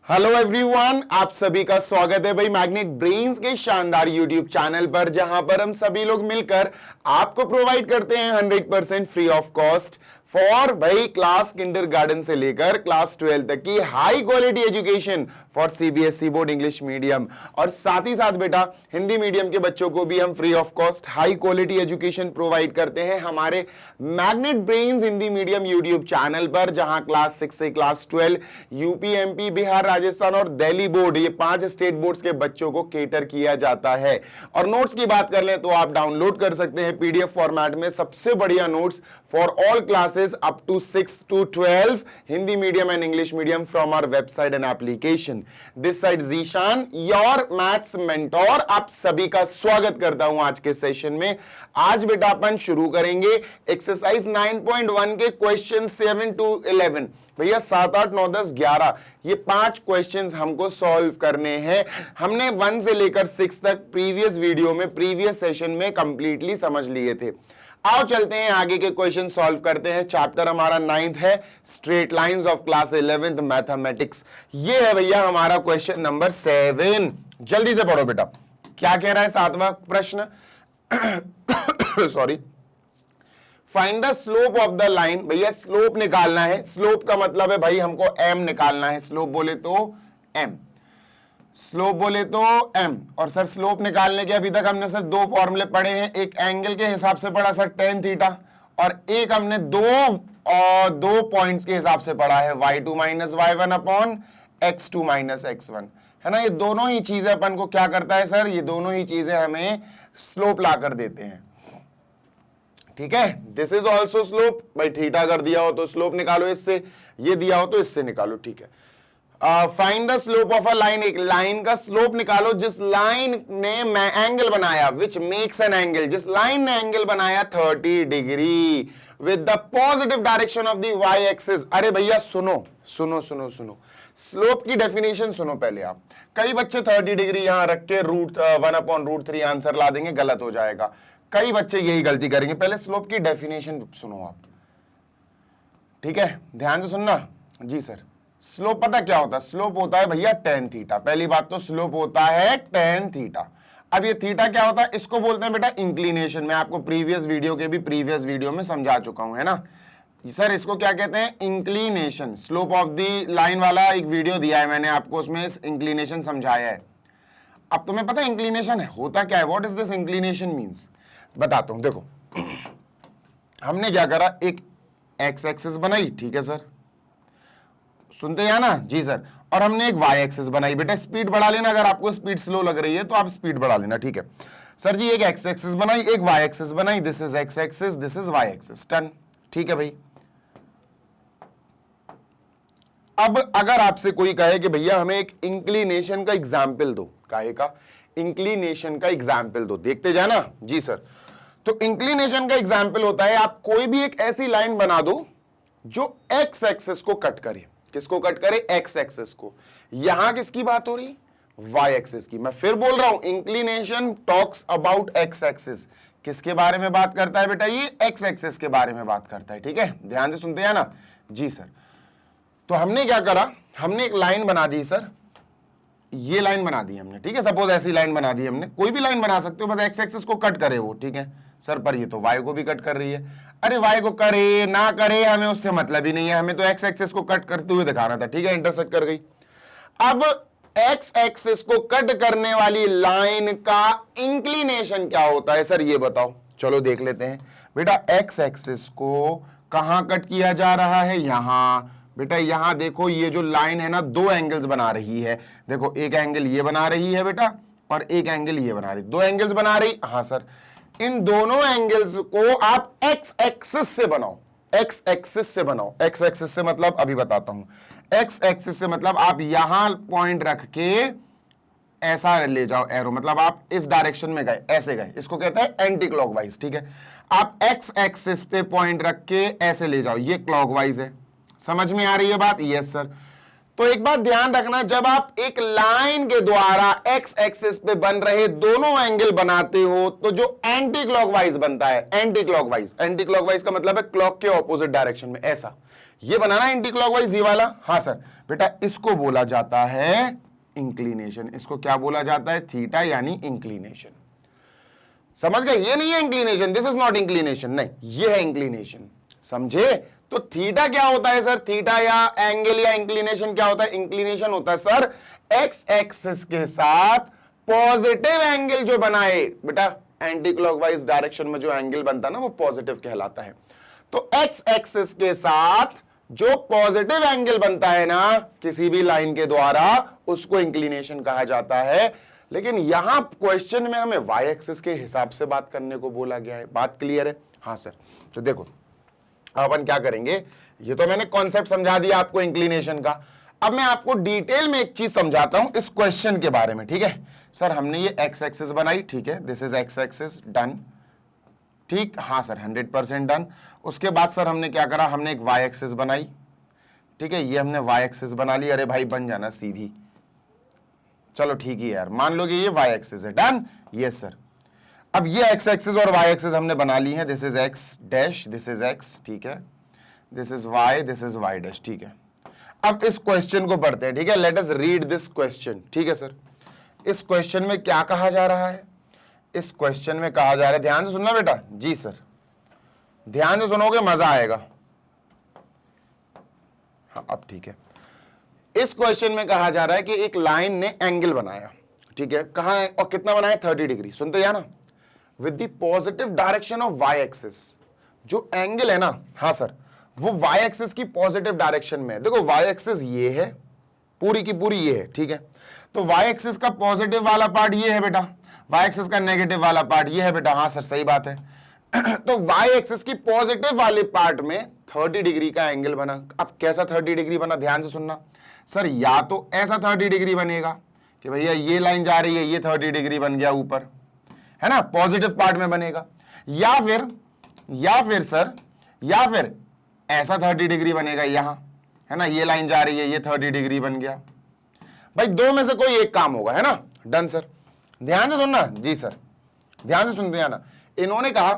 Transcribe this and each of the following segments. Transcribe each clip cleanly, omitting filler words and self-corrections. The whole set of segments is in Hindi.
हेलो एवरीवन, आप सभी का स्वागत है भाई मैग्नेट ब्रेन्स के शानदार यूट्यूब चैनल पर, जहां पर हम सभी लोग मिलकर आपको प्रोवाइड करते हैं 100% फ्री ऑफ कॉस्ट फॉर भाई क्लास किंडरगार्टन से लेकर क्लास 12 तक की high quality education for CBSE board English medium. और साथ ही साथ बेटा हिंदी मीडियम के बच्चों को भी हम free of cost high quality education provide करते हैं हमारे magnet brains Hindi medium YouTube channel पर, जहां क्लास 6 से class 12 UP, MP, Bihar, Rajasthan और दिल्ली बोर्ड, ये 5 स्टेट बोर्ड्स के बच्चों को केटर किया जाता है। और नोट्स की बात कर लें तो आप डाउनलोड कर सकते हैं पीडीएफ फॉर्मेट में सबसे बढ़िया notes for all classes up to 6 to 12 Hindi medium and English medium from our website and application. This side Zeeshan, your maths mentor, आप सभी का स्वागत करता हूं आज के सेशन में। आज बेटा अपन शुरू करेंगे एक्सरसाइज 9.1 के क्वेश्चन 7 to 11। भैया 7, 8, 9, 10, 11 ये 5 क्वेश्चंस हमको सॉल्व करने हैं। हमने 1 से लेकर 6 तक प्रीवियस वीडियो में, प्रीवियस सेशन में कंप्लीटली समझ लिए थे। आओ चलते हैं आगे के क्वेश्चन सॉल्व करते हैं। चैप्टर हमारा 9th है, straight lines of class 11th mathematics. ये है भैया हमारा क्वेश्चन नंबर 7। जल्दी से पढ़ो बेटा, क्या कह रहा है 7वां प्रश्न। Sorry, find the slope of the line. भैया स्लोप निकालना है। स्लोप का मतलब है भाई हमको एम निकालना है। स्लोप बोले तो एम, स्लोप बोले तो एम। और सर स्लोप निकालने के अभी तक हमने सर 2 फॉर्मूले पढ़े हैं। एक एंगल के हिसाब से पढ़ा सर tan थीटा, और एक हमने दो पॉइंट्स के हिसाब से पढ़ा है y2 minus y1 upon x2 minus x1, है ना। ये दोनों ही चीजें अपन को क्या करता है सर, ये दोनों ही चीजें हमें स्लोप ला कर देते हैं। ठीक है, दिस इज ऑल्सो स्लोप। भाई थीटा अगर दिया हो तो स्लोप निकालो इससे, ये दिया हो तो इससे निकालो। ठीक है, find the slope of a line. एक लाइन का स्लोप निकालो जिस लाइन ने एंगल बनाया, विच मेक्स एन एंगल, जिस लाइन ने एंगल बनाया 30 degree with the positive direction of the y axis. अरे भैया सुनो सुनो सुनो सुनो, स्लोप की डेफिनेशन सुनो पहले आप। कई बच्चे 30 डिग्री यहां रख के √1/√3 आंसर ला देंगे, गलत हो जाएगा। कई बच्चे यही गलती करेंगे। पहले स्लोप की डेफिनेशन सुनो आप, ठीक है, ध्यान से सुनना जी सर। स्लोप पता क्या होता है? स्लोप होता है भैया tan थीटा। पहली बात तो स्लोप होता है tan थीटा। अब ये थीटा क्या होता है? इसको बोलते हैं बेटा इंक्लिनेशन। मैं आपको प्रीवियस वीडियो में समझा चुका हूं, है ना सर। इसको क्या कहते हैं? Inclination. Slope of the line वाला एक वीडियो दिया है मैंने आपको, उसमें इंक्लिनेशन समझाया है। अब तुम्हें पता है इंक्लिनेशन होता क्या है? What is this inclination means? बताता हूं। देखो हमने क्या करा, एक एक्स एक्सिस बनाई, ठीक है सर, सुनते हैं ना जी सर। और हमने एक वाई एक्सिस बनाई। बेटा स्पीड बढ़ा लेना, अगर आपको स्पीड स्लो लग रही है तो आप स्पीड बढ़ा लेना, ठीक है सर जी। एक एक्स एक्सिस बनाई, एक वाई एक्सिस बनाई, this is x axis, this is y axis, done, ठीक है भाई। अब अगर आपसे कोई कहे कि भैया हमें एक इंक्लिनेशन का एग्जाम्पल दो, काहे का? इंक्लिनेशन का एग्जाम्पल दो, देखते जाना जी सर। तो इंक्लिनेशन का एग्जाम्पल होता है आप कोई भी एक ऐसी लाइन बना दो जो एक्स एक्सिस को कट करे। किसको कट करे? एक्स एक्सिस को। यहां किसकी बात हो रही? वाई एक्सिस की। मैं फिर बोल रहा हूं, inclination talks about x axis. किसके बारे में बात करता है बेटा? ये एक्स एक्सिस के बारे में बात करता है, ठीक है, ध्यान से सुनते हैं ना जी सर। तो हमने क्या करा, हमने एक लाइन बना दी सर, ये लाइन बना दी हमने, ठीक है। सपोज ऐसी लाइन बना दी हमने, कोई भी लाइन बना सकते हो, बस एक्स एक्सिस को कट करे वो, ठीक है सर। पर ये तो वाई को भी कट कर रही है। अरे वाई को करे ना करे हमें उससे मतलब ही नहीं है, हमें तो एक्स एक्सिस को कट करते हुए दिखाना था, ठीक है, इंटरसेक्ट कर गई। अब एक्स एक्सिस को कट करने वाली लाइन का इंक्लिनेशन क्या होता है सर, ये बताओ। चलो देख लेते हैं बेटा। एक्स एक्सिस को कहां कट किया जा रहा है? यहां बेटा। यहां देखो, ये जो लाइन है ना, 2 एंगल्स बना रही है। देखो एक एंगल ये बना रही है बेटा, और एक एंगल ये बना रही, 2 एंगल्स बना रही। हाँ सर, इन दोनों एंगल्स को आप एक्स एक्सिस से बनाओ, एक्स एक्सिस से बनाओ। एक्स एक्सिस से मतलब अभी बताता हूं। एक्स एक्सिस से मतलब आप यहां पॉइंट रख के ऐसा ले जाओ एरो, मतलब आप इस डायरेक्शन में गए, ऐसे गए, इसको कहते हैं एंटी क्लॉकवाइज, ठीक है। आप एक्स एक्सिस पे पॉइंट रख के ऐसे ले जाओ, ये क्लॉकवाइज है। समझ में आ रही है बात? Yes sir. तो एक बात ध्यान रखना, जब आप एक लाइन के द्वारा एक्स एक्सिस पे बन रहे दोनों एंगल बनाते हो तो जो एंटी क्लॉकवाइज बनता है, एंटी क्लॉकवाइज, एंटी क्लॉकवाइज का मतलब है क्लॉक के ऑपोजिट डायरेक्शन में, ऐसा ये बनाना एंटी क्लॉकवाइज, ये वाला, हाँ सर बेटा इसको बोला जाता है इंक्लिनेशन। इसको क्या बोला जाता है? थीटा यानी इंक्लिनेशन। समझ गए? ये नहीं है inclination, this is not inclination, नहीं ये है इंक्लिनेशन। समझे? तो थीटा क्या होता है सर? थीटा या एंगल या इंक्लिनेशन क्या होता है? इंक्लिनेशन होता है सर एक्स एक्सिस के साथ पॉजिटिव एंगल जो बनाए। बेटा एंटी क्लॉकवाइज डायरेक्शन में जो एंगल बनता है ना वो पॉजिटिव कहलाता है। तो एक्स एक्सिस के साथ जो पॉजिटिव एंगल बनता है ना किसी भी लाइन के द्वारा, उसको इंक्लिनेशन कहा जाता है। लेकिन यहां क्वेश्चन में हमें वाई एक्सिस के हिसाब से बात करने को बोला गया है। बात क्लियर है? हाँ सर। तो देखो अपन क्या करेंगे, ये तो मैंने कॉन्सेप्ट समझा दिया आपको इंक्लिनेशन का। अब मैं आपको डिटेल में एक चीज समझाता हूं इस क्वेश्चन के बारे में, ठीक है सर? हमने ये एक्स एक्सिस बनाई, ठीक है, this is x axis, done, ठीक, हाँ सर 100% डन। उसके बाद सर हमने क्या करा, हमने एक वाई एक्सिस बनाई, ठीक है, ये हमने वाई एक्सिस बना ली। अरे भाई बन जाना सीधी, चलो ठीक है यार, मान लो कि ये वाई एक्सिस है, डन, यस सर। अब ये एक्स एक्सिस और वाई एक्सिस हमने बना ली है, this is x dash, this is x, ठीक है, this is y, this is y dash, ठीक है। अब इस क्वेश्चन को पढ़ते हैं, ठीक है, let us read this question, ठीक है सर। इस क्वेश्चन में क्या कहा जा रहा है? इस क्वेश्चन में कहा जा रहा है, ध्यान से सुनना बेटा, जी सर, ध्यान से सुनोगे मजा आएगा। हाँ अब ठीक है। इस क्वेश्चन में कहा जा रहा है कि एक लाइन ने एंगल बनाया, ठीक है, कहां है और कितना बनाया? 30 डिग्री। सुनते या ना? With the positive direction of y axis. जो एंगल है ना, हाँ सर, वो वाई एक्सिस की पॉजिटिव डायरेक्शन में है। देखो वाई एक्सिस ये है, पूरी की पूरी ये है, ठीक है। तो वाई एक्सिस का पॉजिटिव वाला पार्ट ये है बेटा, वाई एक्सिस का नेगेटिव वाला पार्ट ये है बेटा, हाँ सर सही बात है। तो वाई एक्सिस की पॉजिटिव वाले पार्ट में 30 डिग्री का एंगल बना। अब कैसा 30 डिग्री बना? ध्यान से सुनना सर, या तो ऐसा 30 डिग्री बनेगा कि भैया ये लाइन जा रही है, ये 30 डिग्री बन गया ऊपर, है ना, पॉजिटिव पार्ट में बनेगा। या फिर सर, या फिर ऐसा 30 डिग्री बनेगा यहां, है ना, ये लाइन जा रही है, ये 30 डिग्री बन गया। भाई दो में से कोई एक काम होगा, है ना, डन सर। ध्यान से सुनना, जी सर, ध्यान से सुनते हैं ना। इन्होंने कहा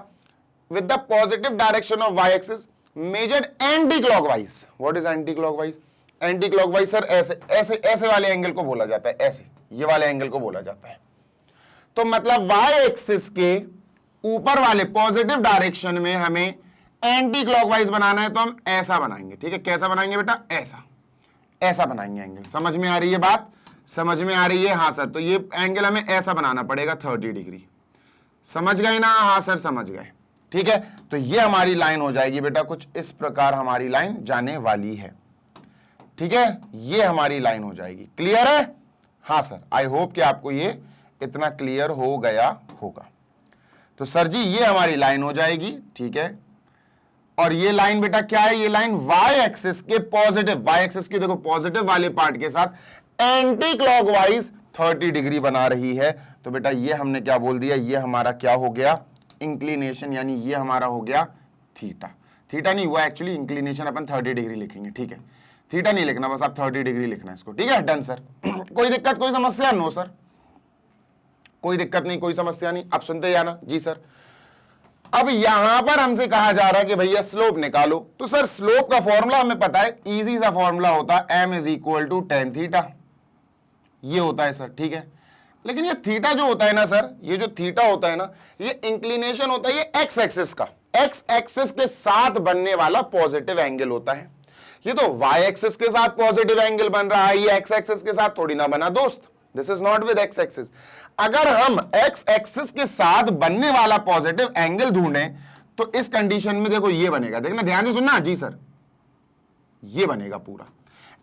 with the positive direction of y axis measured anti clockwise. What is anti clockwise? Anti clockwise sir ऐसे ऐसे ऐसे वाले एंगल को बोला जाता है, ऐसे ये वाले एंगल को बोला जाता है। तो मतलब वाई एक्सिस के ऊपर वाले पॉजिटिव डायरेक्शन में हमें एंटी क्लॉकवाइज बनाना है, तो हम ऐसा बनाएंगे, ठीक है। कैसा बनाएंगे बेटा? ऐसा, ऐसा बनाएंगे एंगल। समझ में आ रही है बात? समझ में आ रही है? हाँ सर। तो ये एंगल हमें ऐसा बनाना पड़ेगा 30 डिग्री। समझ गए ना? हाँ सर समझ गए, ठीक है। तो ये हमारी लाइन हो जाएगी बेटा, कुछ इस प्रकार हमारी लाइन जाने वाली है, ठीक है, ये हमारी लाइन हो जाएगी। क्लियर है? हाँ सर, आई होप कि आपको ये इतना क्लियर हो गया होगा। तो सर जी ये हमारी लाइन हो जाएगी, ठीक है। और ये लाइन बेटा क्या है? ये लाइन वाई एक्सिस के पॉजिटिव, वाई एक्सिस के देखो पॉजिटिव वाले पार्ट के साथ एंटी क्लॉकवाइज 30 डिग्री बना रही है। तो बेटा ये हमने क्या बोल दिया? ये हमारा क्या हो गया? इंक्लिनेशन, यानी ये हमारा हो गया थीटा। थीटा नहीं हुआ एक्चुअली, इंक्लिनेशन अपन 30 डिग्री लिखेंगे, ठीक है। थीटा नहीं लिखना, बस आप 30 डिग्री लिखना है इसको, ठीक है, डन सर। कोई दिक्कत, कोई समस्या? नो सर, कोई दिक्कत नहीं, कोई समस्या नहीं। आप सुनते या ना? जी सर। अब यहां पर हमसे कहा जा रहा है कि भैया स्लोप निकालो। तो सर स्लोप का फॉर्मूला हमें पता है, इजी सा फॉर्मूला होता है, m is equal to tan theta, ये होता है सर, ठीक है। लेकिन ये थीटा जो होता है ना सर, ये जो थीटा होता है ना, ये इंक्लिनेशन होता है, ये एक्स एक्सिस का, एक्स एक्सिस के साथ बनने वाला पॉजिटिव एंगल होता है। ये तो वाई एक्सिस के साथ पॉजिटिव एंगल बन रहा है, ये एक्स एक्सिस के साथ थोड़ी ना बना दोस्त, this is not with x axis. अगर हम एक्स एक्सिस के साथ बनने वाला पॉजिटिव एंगल ढूंढें तो इस कंडीशन में देखो ये बनेगा, देखना ध्यान से सुनना, जी सर, ये बनेगा पूरा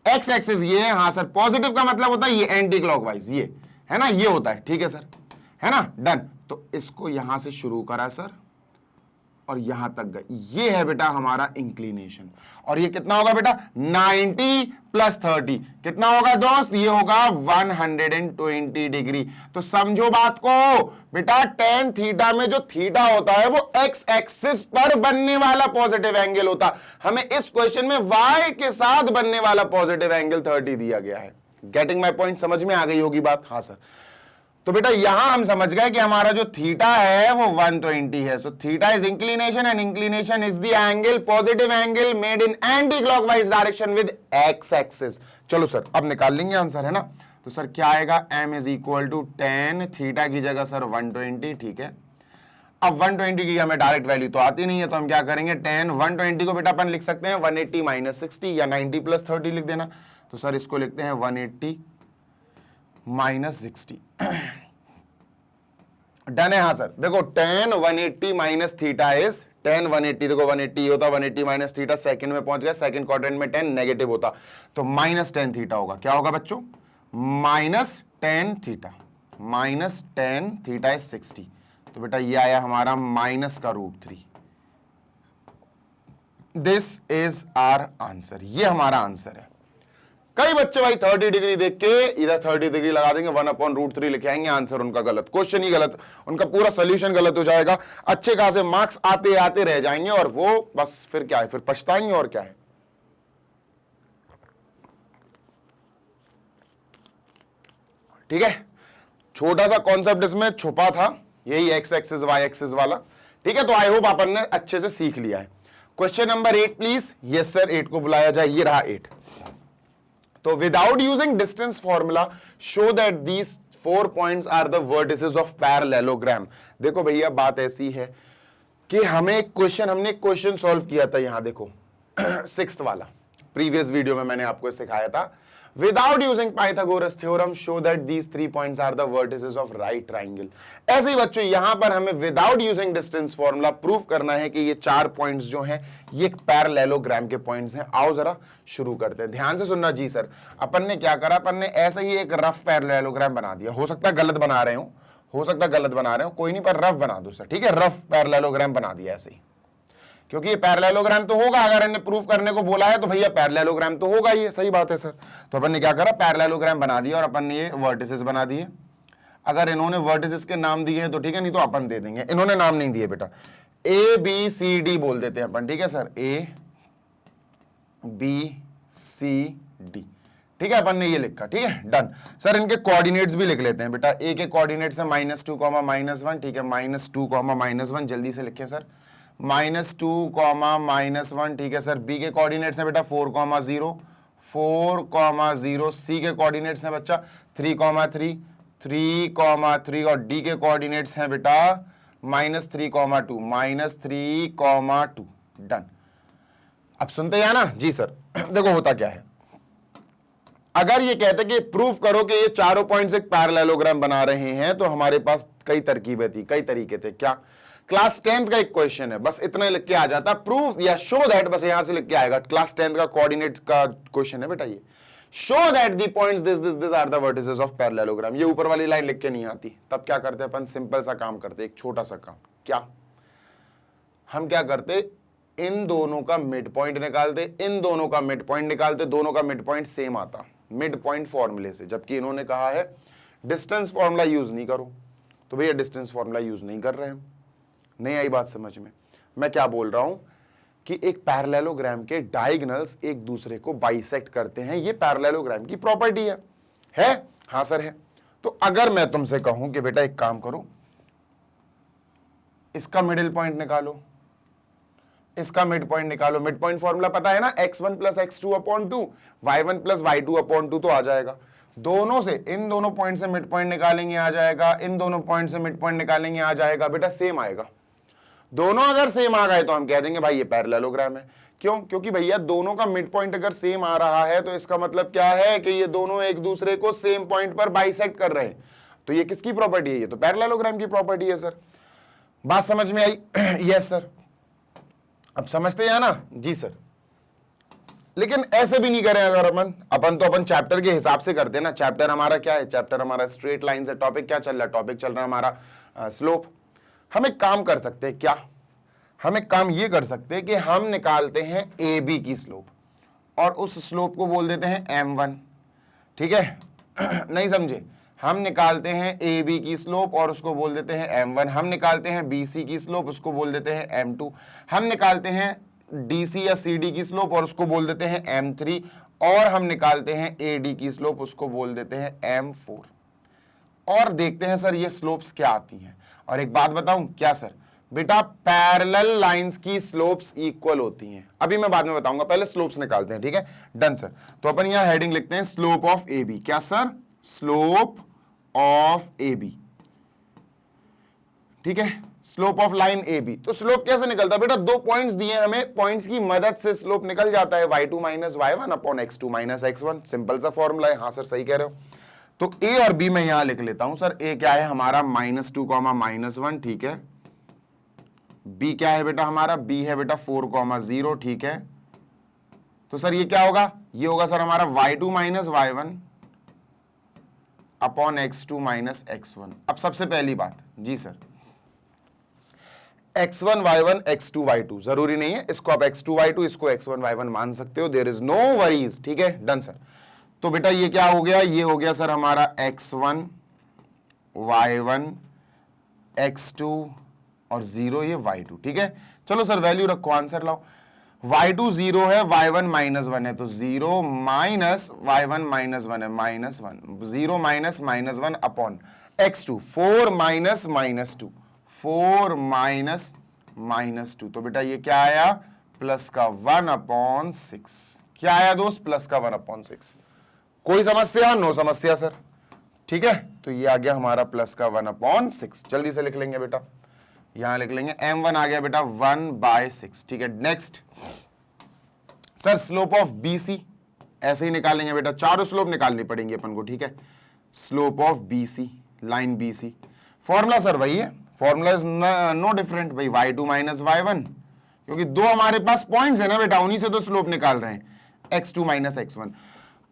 एक्स एक्सिस ये है, हाँ सर। पॉजिटिव का मतलब होता है ये एंटी क्लॉकवाइज, ये है ना, ये होता है, ठीक है सर, है ना, डन। तो इसको यहां से शुरू करा सर और यहां तक गए, ये है बेटा हमारा इंक्लिनेशन। और ये कितना होगा बेटा? 90 प्लस 30 कितना होगा दोस्त? ये होगा 120 डिग्री। तो समझो बात को बेटा, tan थीटा में जो थीटा होता है वो एक्स एक्सिस पर बनने वाला पॉजिटिव एंगल होता। हमें इस क्वेश्चन में y के साथ बनने वाला पॉजिटिव एंगल 30 दिया गया है। Getting my point? समझ में आ गई होगी बात? हाँ सर। तो बेटा यहां हम समझ गए कि हमारा जो थीटा है वो 120 है। So theta is inclination and inclination is the angle, positive angle made in anti clockwise direction with x axis. चलो सर अब निकाल लेंगे आंसर, है ना। तो सर क्या आएगा, m is equal to 10, theta की जगह सर 120, ठीक है। अब 120 की हमें डायरेक्ट वैल्यू तो आती नहीं है, तो हम क्या करेंगे, 10 120 को बेटा अपन लिख सकते हैं 180 माइनस 60 या 90 प्लस 30 लिख देना। तो सर इसको लिखते हैं 180 माइनस 60। डन है। हाँ सर देखो 10 180 माइनस थीटा इज 10 180, देखो 180 होता, 180 माइनस थीटा सेकंड में पहुंच गया, सेकंड क्वाड्रेंट में 10 नेगेटिव होता, तो माइनस 10 थीटा होगा। क्या होगा बच्चों, minus 10 theta, minus 10 theta is 60। तो बेटा ये आया हमारा माइनस का √3। दिस इज आवर आंसर, ये हमारा आंसर है। कई बच्चे भाई 30 डिग्री देख के इधर 30 डिग्री लगा देंगे, 1/√3 लिखे आएंगे, आंसर उनका गलत, क्वेश्चन ही गलत, उनका पूरा सोल्यूशन गलत हो जाएगा, अच्छे खासे मार्क्स आते आते रह जाएंगे और वो बस फिर क्या है, फिर पछताएंगे और क्या है। ठीक है, छोटा सा कॉन्सेप्ट इसमें छुपा था, यही एक्स एक्सिस वाई एक्सिस वाला। ठीक है, तो आई होप अपन ने अच्छे से सीख लिया है। Question number 8 please. Yes sir, 8 को बुलाया जाए, ये रहा 8। तो without using distance formula show that these 4 points are the vertices of parallelogram. देखो भैया बात ऐसी है कि हमने एक क्वेश्चन सॉल्व किया था, यहां देखो 6th वाला, प्रीवियस वीडियो में मैंने आपको सिखाया था। Without using Pythagoras theorem, show that these 3 points are the vertices of right triangle। ऐसे ही बच्चों यहां पर हमें without using distance formula prove करना है कि ये 4 पॉइंट्स जो हैं ये एक पैरेललोग्राम के पॉइंट्स हैं। आओ जरा शुरू करते हैं, ध्यान से सुनना। जी सर, अपन ने क्या करा, अपन ने ऐसे ही एक रफ पैरेललोग्राम बना दिया, हो सकता है गलत बना रहे हो, कोई नहीं, पर रफ बना दो सर, ठीक है। रफ पैरेललोग्राम बना दिया ऐसे ही, क्योंकि ये पैरेललोग्राम तो होगा, अगर इन्हें प्रूफ करने को बोला है तो भैया पैरेललोग्राम तो होगा, ये सही बात है सर। तो अपन ने क्या करा, पैरेललोग्राम बना दिया और अपन ने ये वर्टिसेस बना दिए। अगर इन्होंने वर्टिसेस के नाम दिए हैं तो ठीक है, नहीं तो अपन दे देंगे। इन्होंने नाम नहीं दिए बेटा, ABCD बोल देते हैं अपन, ठीक है सर, ABCD, ठीक है, अपन ने ये लिखा, ठीक है, डन। सर इनके कोऑर्डिनेट्स भी लिख लेते हैं बेटा। A के कोऑर्डिनेट्स है -2, -1, ठीक है, -2, -1, जल्दी से लिखें सर, -2, -1, ठीक है सर। बी के कोऑर्डिनेट्स हैं बेटा 4, 0, 4, 0। सी के कोऑर्डिनेट्स हैं बच्चा 3, 3, 3, 3 और डी के कोऑर्डिनेट्स हैं बेटा -3, 2, -3, 2। डन। अब सुनते हैं ना जी सर। देखो होता क्या है, अगर ये कहते कि प्रूफ करो कि ये चारों पॉइंट्स एक पैरेललोग्राम बना रहे हैं, तो हमारे पास कई तरकीबें थी, कई तरीके थे। क्या, क्लास 10th का एक क्वेश्चन है, बस इतना लिख के आ जाता, प्रूफ या शो दैट, बस यहां से लिख के आएगा। क्लास 10th का कोऑर्डिनेट का क्वेश्चन है बेटा ये, show that the points this are the vertices of parallelogram. ये ऊपर वाली लाइन लिख के नहीं आती। तब क्या करते अपन, सिंपल सा काम करते, एक छोटा सा काम। क्या, हम क्या करते, इन दोनों का मिड पॉइंट निकालते, इन दोनों का मिड पॉइंट निकालते, दोनों का मिड पॉइंट सेम आता मिड पॉइंट फॉर्मूले से। जबकि इन्होंने कहा है डिस्टेंस फॉर्मूला यूज नहीं करो, तो भैया डिस्टेंस फॉर्मूला यूज नहीं कर रहे हैं। नहीं आई बात समझ में? मैं क्या बोल रहा हूं कि एक पैरेललोग्राम के डायगोनल्स एक दूसरे को बाइसेक्ट करते हैं, ये पैरेललोग्राम की प्रॉपर्टी है? हाँ सर है। तो अगर मैं तुमसे कहूं कि बेटा एक काम करो, इसका मिडिल पॉइंट निकालो, इसका मिड पॉइंट निकालो, मिड पॉइंट फॉर्मूला पता है ना, x1 + x2/2, y1 + y2/2 तो आ जाएगा। दोनों से, इन दोनों पॉइंट से मिड पॉइंट निकालेंगे आ जाएगा, इन दोनों पॉइंट से मिड पॉइंट निकालेंगे आ जाएगा, बेटा सेम आएगा। दोनों अगर सेम आ गए तो हम कह देंगे भाई ये पैरेललोग्राम है। क्यों? क्योंकि भैया दोनों का मिड पॉइंट अगर सेम आ रहा है तो इसका मतलब क्या है कि ये दोनों एक दूसरे को सेम पॉइंट पर बाइसेक्ट कर रहे हैं। तो ये किसकी प्रॉपर्टी है? ये तो पैरेललोग्राम की प्रॉपर्टी है सर। बात समझ में आई? Yes sir. अब समझते हैं ना? जी सर। लेकिन ऐसे भी नहीं करें अगर अपन चैप्टर के हिसाब से करते हैं ना। चैप्टर हमारा क्या है? चैप्टर हमारा स्ट्रेट लाइन है। टॉपिक क्या चल रहा है? टॉपिक चल रहा है हमारा स्लोप। हम एक काम कर सकते हैं, क्या हम एक काम ये कर सकते हैं कि हम निकालते हैं ए बी की स्लोप और उस स्लोप को बोल देते हैं m1, ठीक है? नहीं समझे? हम निकालते हैं ए बी की स्लोप और उसको बोल देते हैं m1। हम निकालते हैं बी सी की स्लोप, उसको बोल देते हैं m2। हम निकालते हैं डी सी या सी डी की स्लोप और उसको बोल देते हैं m3। और हम निकालते हैं ए डी की स्लोप, उसको बोल देते हैं m4। और देखते हैं सर ये स्लोप्स क्या आती हैं। और एक बात बताऊं क्या सर, बेटा पैरेलल लाइंस की स्लोप्स इक्वल होती हैं। अभी मैं बाद में बताऊंगा, पहले स्लोप्स निकालते हैं, ठीक है। Done sir. तो अपन यहां हेडिंग लिखते हैं स्लोप ऑफ ए बी। क्या sir? Slope of A B, ठीक है, slope of line A B. तो स्लोप कैसे निकलता है बेटा? दो पॉइंट्स दिए हमें, पॉइंट्स की मदद से स्लोप निकल जाता है, y2 minus y1 upon x2 minus x1। Simple सा फॉर्मूला है। हाँ सर सही कह रहे हो। तो a और b मैं यहां लिख लेता हूं सर। a क्या है हमारा -2 -1, ठीक है। b क्या है बेटा हमारा? b है बेटा 4 0, ठीक है। तो सर ये क्या होगा? ये होगा सर हमारा y2 minus y1 upon x2 minus x1। अब सबसे पहली बात जी sir, x1 y1 x2 y2 जरूरी नहीं है, इसको आप x2 y2 इसको x1 y1 मान सकते हो, देयर इज नो वरीज, ठीक है। Done sir. तो बेटा ये क्या हो गया? ये हो गया सर हमारा x1 y1 x2 और 0 ये y2, ठीक है। चलो सर वैल्यू रखो, आंसर लाओ। y2 0 है, y1 -1 है, तो 0 माइनस y1 -1 है, -1, 0 minus -1 upon x2 4 minus -2, 4 minus -2। तो बेटा ये क्या आया? प्लस का 1/6। क्या आया दोस्त? प्लस का 1/6। कोई समस्या? नो समस्या सर, ठीक है। तो ये आ गया हमारा प्लस का 1/6। जल्दी से लिख लेंगे बेटा, यहां लिख लेंगे m1 आ गया बेटा 1/6, ठीक है। Next sir slope of BC ऐसे ही निकालेंगे बेटा, चारों स्लोप निकालनी पड़ेंगी अपन को, ठीक है। Slope of BC, line BC, formula sir वही है, फॉर्मूला इज नो डिफरेंट भाई, y2 माइनस y1, क्योंकि दो हमारे पास पॉइंट्स है ना बेटा, उन्हीं से तो स्लोप निकाल रहे हैं, x2 माइनस x1।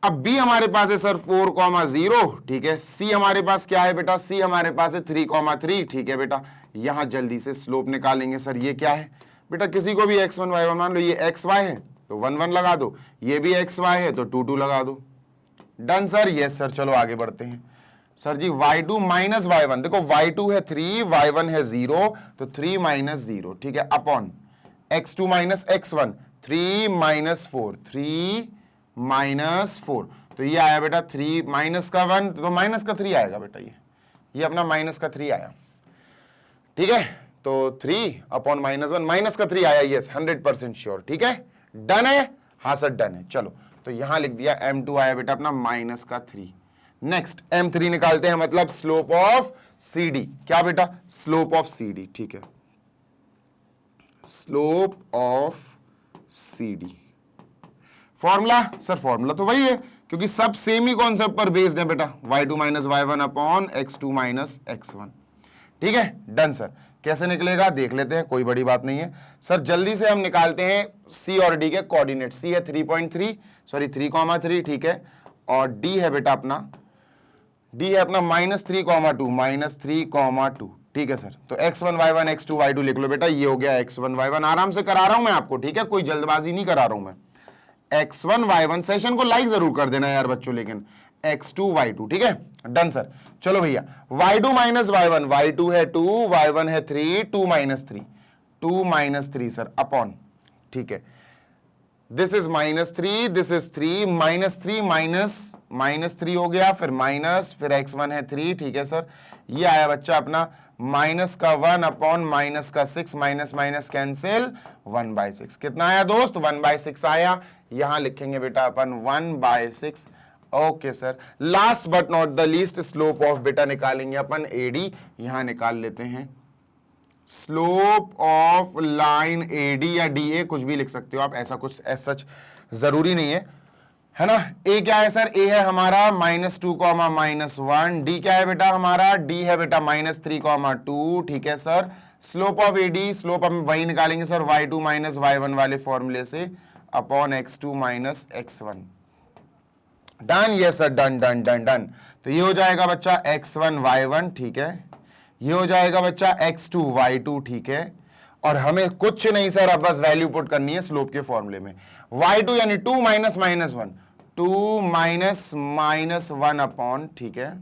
अब B हमारे पास है सर 4 0, ठीक है। C हमारे पास क्या है बेटा? C हमारे पास है 3 ठीक है बेटा। यहां जल्दी से स्लोप निकालेंगे सर। ये क्या है बेटा? किसी को भी x1 y1 मान लो, ये xy है तो 1 1 लगा दो, ये भी xy है तो 2 2 लगा दो। Done sir. Yes sir. चलो आगे बढ़ते हैं सर जी। y2 माइनस y1, देखो y2 है 3 y1 है 0, तो 3 माइनस 0, ठीक है, upon x2 minus x1 3 minus 4, 3 minus 4। तो ये आया बेटा 3 माइनस का 1, तो माइनस का 3 आएगा बेटा, ये अपना माइनस का 3 आया, ठीक है। तो 3 अपॉन -1 माइनस का 3 आया, यस 100% श्योर, ठीक है। डन है? हाँ सर डन है। चलो तो यहां लिख दिया m2 आया बेटा अपना माइनस का 3। नेक्स्ट m3 निकालते हैं, मतलब स्लोप ऑफ CD। क्या बेटा? स्लोप ऑफ CD, ठीक है। Slope of CD formula sir, formula तो वही है क्योंकि सब सेम ही कॉन्सेप्ट पर बेस्ड है बेटा, y2 minus y1 upon x2 minus x1, ठीक है। Done sir. कैसे निकलेगा देख लेते हैं, कोई बड़ी बात नहीं है सर। जल्दी से हम निकालते हैं C और D के कोऑर्डिनेट। C है 3.3 सॉरी 3,3, ठीक है, और D है बेटा अपना, D है अपना -3,2, ठीक है सर। तो x1 y1 x2 y2 लिख लो बेटा, ये हो गया x1 y1। आराम से करा रहा हूं मैं आपको, ठीक है, कोई जल्दबाजी नहीं करा रहा हूं मैं। x1 y1, सेशन को लाइक जरूर कर देना यार बच्चों, लेकिन x2 y2, ठीक है। Done sir. चलो भैया y2 माइनस y1, y2 है 2 y1 है 3, 2 माइनस 3 सर अपॉन, ठीक है, this is -3 this is 3 -3 minus 3 हो गया, फिर माइनस, फिर x1 है 3, ठीक है सर। ये आया बच्चा अपना माइनस का 1 अपॉन माइनस का 6, माइनस माइनस कैंसिल 1/6। कितना आया दोस्त? 1/6 आया। यहां लिखेंगे बेटा अपन 1/6। Okay sir. Last but not the least slope of बेटा निकालेंगे अपन AD। यहां निकाल लेते हैं स्लोप ऑफ लाइन AD या DA, कुछ भी लिख सकते हो आप, ऐसा कुछ एज सच जरूरी नहीं है ना। A क्या है सर? A है हमारा -2, -1। D क्या है बेटा हमारा? D है बेटा -3, 2, ठीक है sir. Slope of AD, slope हम वही निकालेंगे सर y2 माइनस y1 वाले फॉर्मूले से upon x2 minus x1। Done? Yes sir, done done done done. तो ये हो जाएगा बच्चा x1 y1, ठीक है, ये हो जाएगा बच्चा x2 y2, ठीक है। और हमें कुछ नहीं सर, अब बस वैल्यू पुट करनी है स्लोप के फॉर्मूले में। y2 यानी 2 माइनस -1, 2 माइनस 1 अपॉन, ठीक है,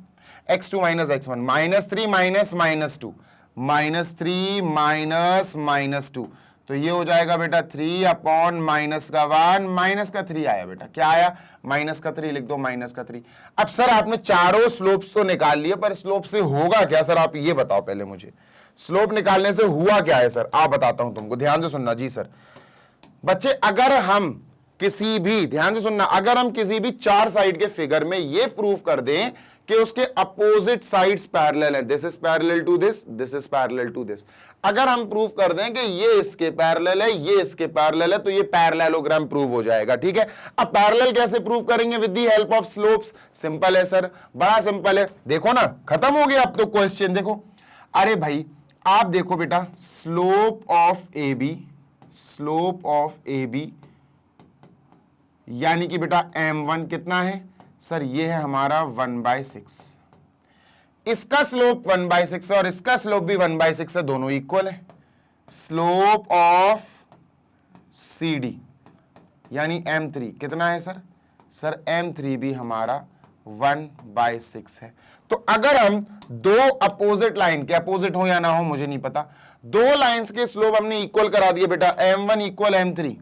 x2 minus x1, -3 minus -2, -3 minus -2। तो ये हो जाएगा बेटा 3 अपॉन माइनस का 1, माइनस का 3 आया बेटा, क्या आया, माइनस का 3 लिख दो, माइनस का 3। अब सर आपने चारों स्लोप्स तो निकाल लिए, पर स्लोप से होगा क्या सर, आप ये बताओ पहले मुझे, स्लोप निकालने से हुआ क्या है सर, आप बताता हूं तुमको, ध्यान से सुनना जी सर। बच्चे अगर हम किसी भी, ध्यान से सुनना, अगर हम किसी भी 4 साइड के फिगर में ये प्रूव कर दें कि उसके अपोजिट साइड्स पैरेलल है, this is parallel to this, this is parallel to this, अगर हम प्रूव कर दें कि ये इसके पैरेलल है, ये इसके पैरेलल है, तो ये पैरेललोग्राम प्रूव हो जाएगा, ठीक है। अब पैरेलल कैसे प्रूव करेंगे, with the help of slopes, simple है सर, बड़ा सिंपल है, देखो ना, खत्म हो गया अब तो क्वेश्चन। देखो, अरे भाई आप देखो बेटा, slope of A B, slope of A B यानी कि बेटा m1 कितना है सर, ये है हमारा 1/6, इसका स्लोप 1/6 और इसका स्लोप भी 1/6 है, दोनों इक्वल है। स्लोप ऑफ सी डी यानी m3 कितना है सर, सर m3 भी हमारा 1/6 है। तो अगर हम दो अपोजिट लाइन के, अपोजिट हो या ना हो मुझे नहीं पता, दो लाइंस के स्लोप हमने इक्वल करा दिए बेटा, m1 इक्वल m3,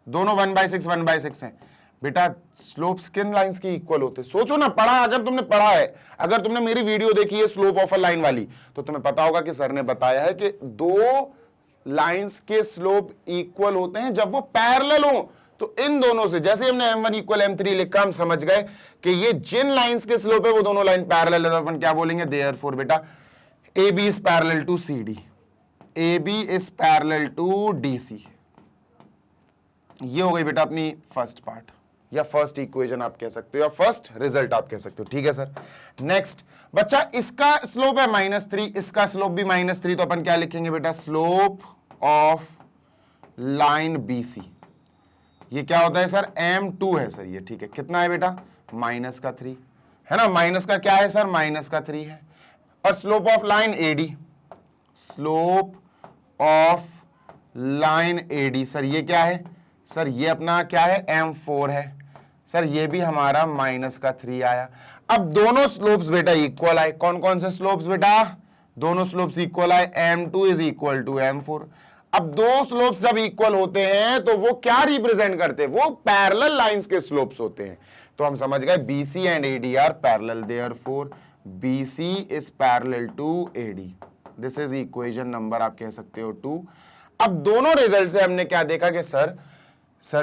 दोनों 1/6 हैं बेटा, स्लोप्स किन लाइंस के इक्वल होते, सोचो ना, पढ़ा, अगर तुमने पढ़ा है, अगर तुमने मेरी वीडियो देखी है स्लोप ऑफ अ लाइन वाली, तो तुम्हें पता होगा कि सर ने बताया है कि दो लाइंस के स्लोप इक्वल होते हैं जब वो पैरेलल हो। तो इन दोनों से, जैसे हमने m1 इक्वल m3 लिखा, हम समझ गए कि ये जिन लाइंस के स्लोप है वो दोनों लाइन पैरेलल है, तो अपन क्या बोलेंगे, देयरफॉर बेटा AB is parallel to CD, AB is parallel to DC। ये हो गई बेटा अपनी फर्स्ट पार्ट, या फर्स्ट इक्वेशन आप कह सकते हो, या फर्स्ट रिजल्ट आप कह सकते हो, ठीक है सर। नेक्स्ट बच्चा, इसका स्लोप है -3, इसका स्लोप भी -3, तो अपन क्या लिखेंगे बेटा, स्लोप ऑफ लाइन BC, ये क्या होता है सर, m2 है सर ये, ठीक है, कितना है बेटा, -3 है ना, माइनस का क्या है सर, -3 है। और slope of line AD, slope of line AD sir ये क्या है सर, ये अपना क्या है, m4 है सर, ये भी हमारा -3 आया। अब दोनों स्लोप्स बेटा इक्वल आए, कौन कौन से स्लोप्स बेटा, दोनों स्लोप्स इक्वल आए, m2 is equal to m4। अब दो स्लोप्स जब इक्वल होते हैं तो वो क्या रिप्रेजेंट करते हैं, वो पैरेलल लाइंस के स्लोप्स होते हैं। तो हम समझ गए BC and AD are parallel, therefore BC is parallel to AD, this is equation number आप कह सकते हो 2। अब दोनों रिजल्ट से हमने क्या देखा कि सर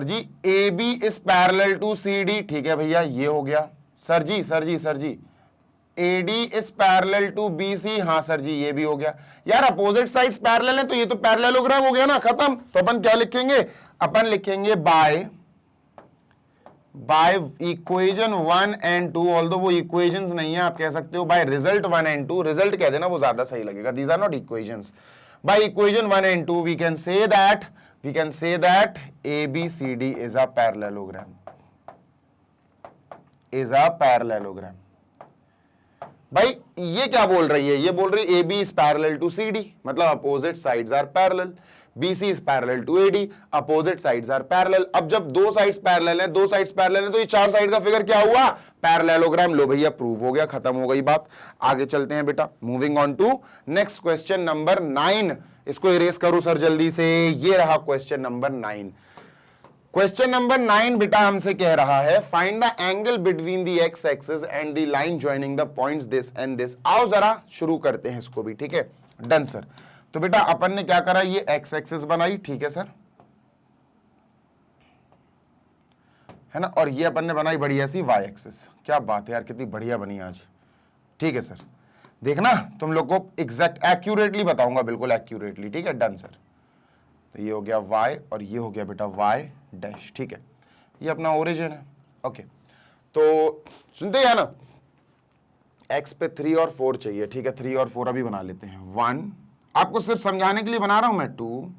जी AB is parallel to CD, ठीक है भैया, ये हो गया। सर जी AD is parallel to BC, हाँ सर जी ये भी हो गया। यार अपोजिट साइड्स पैरेलल है तो ये तो पैरेललोग्राम हो गया ना, खत्म। तो अपन क्या लिखेंगे, अपन लिखेंगे बाय इक्वेशन 1 एंड 2, ऑल्दो वो इक्वेशंस नहीं है, आप कह सकते हो बाय रिजल्ट 1 एंड 2, रिजल्ट कह देना वो ज्यादा सही लगेगा, these are not equations. By equation 1 and 2 we can say that ABCD is a parallelogram, भाई ये क्या बोल रही है, ये बोल रही है AB is parallel to CD, मतलब opposite sides are parallel, BC is parallel to AD, opposite sides are parallel. अब जब दो साइड्स पैरेलल है, तो ये चार साइड का फिगर क्या हुआ, पैरेललोग्राम। लो भैया प्रूव हो गया, खत्म हो गई बात। आगे चलते हैं बेटा, moving on to next question number 9। इसको इरेज करो सर जल्दी से, ये रहा क्वेश्चन नंबर 9। क्वेश्चन नंबर 9 बेटा हमसे कह रहा है, find the angle between the x axis and the line joining the points this and this. आओ जरा शुरू करते हैं इसको भी, ठीक है, डन सर। तो बेटा अपन ने क्या करा, ये एक्स एक्सिस बनाई, ठीक है सर, है ना, और ये अपन ने बनाई बढ़िया सी वाई एक्सिस। क्या बात है यार, कितनी बढ़िया बनी आज, ठीक है सर। देखना तुम लोग को एग्जैक्ट एक्यूरेटली बताऊंगा, बिल्कुल एक्यूरेटली, ठीक है, डन सर। तो ये हो गया y और ये हो गया बेटा y डैश, ठीक है, ये अपना ओरिजिन है। ओके, तो सुनते हैं ना, x पे 3 और 4 चाहिए, ठीक है, 3 और 4 अभी बना लेते हैं। 1 आपको सिर्फ समझाने के लिए बना रहा हूं मैं, 2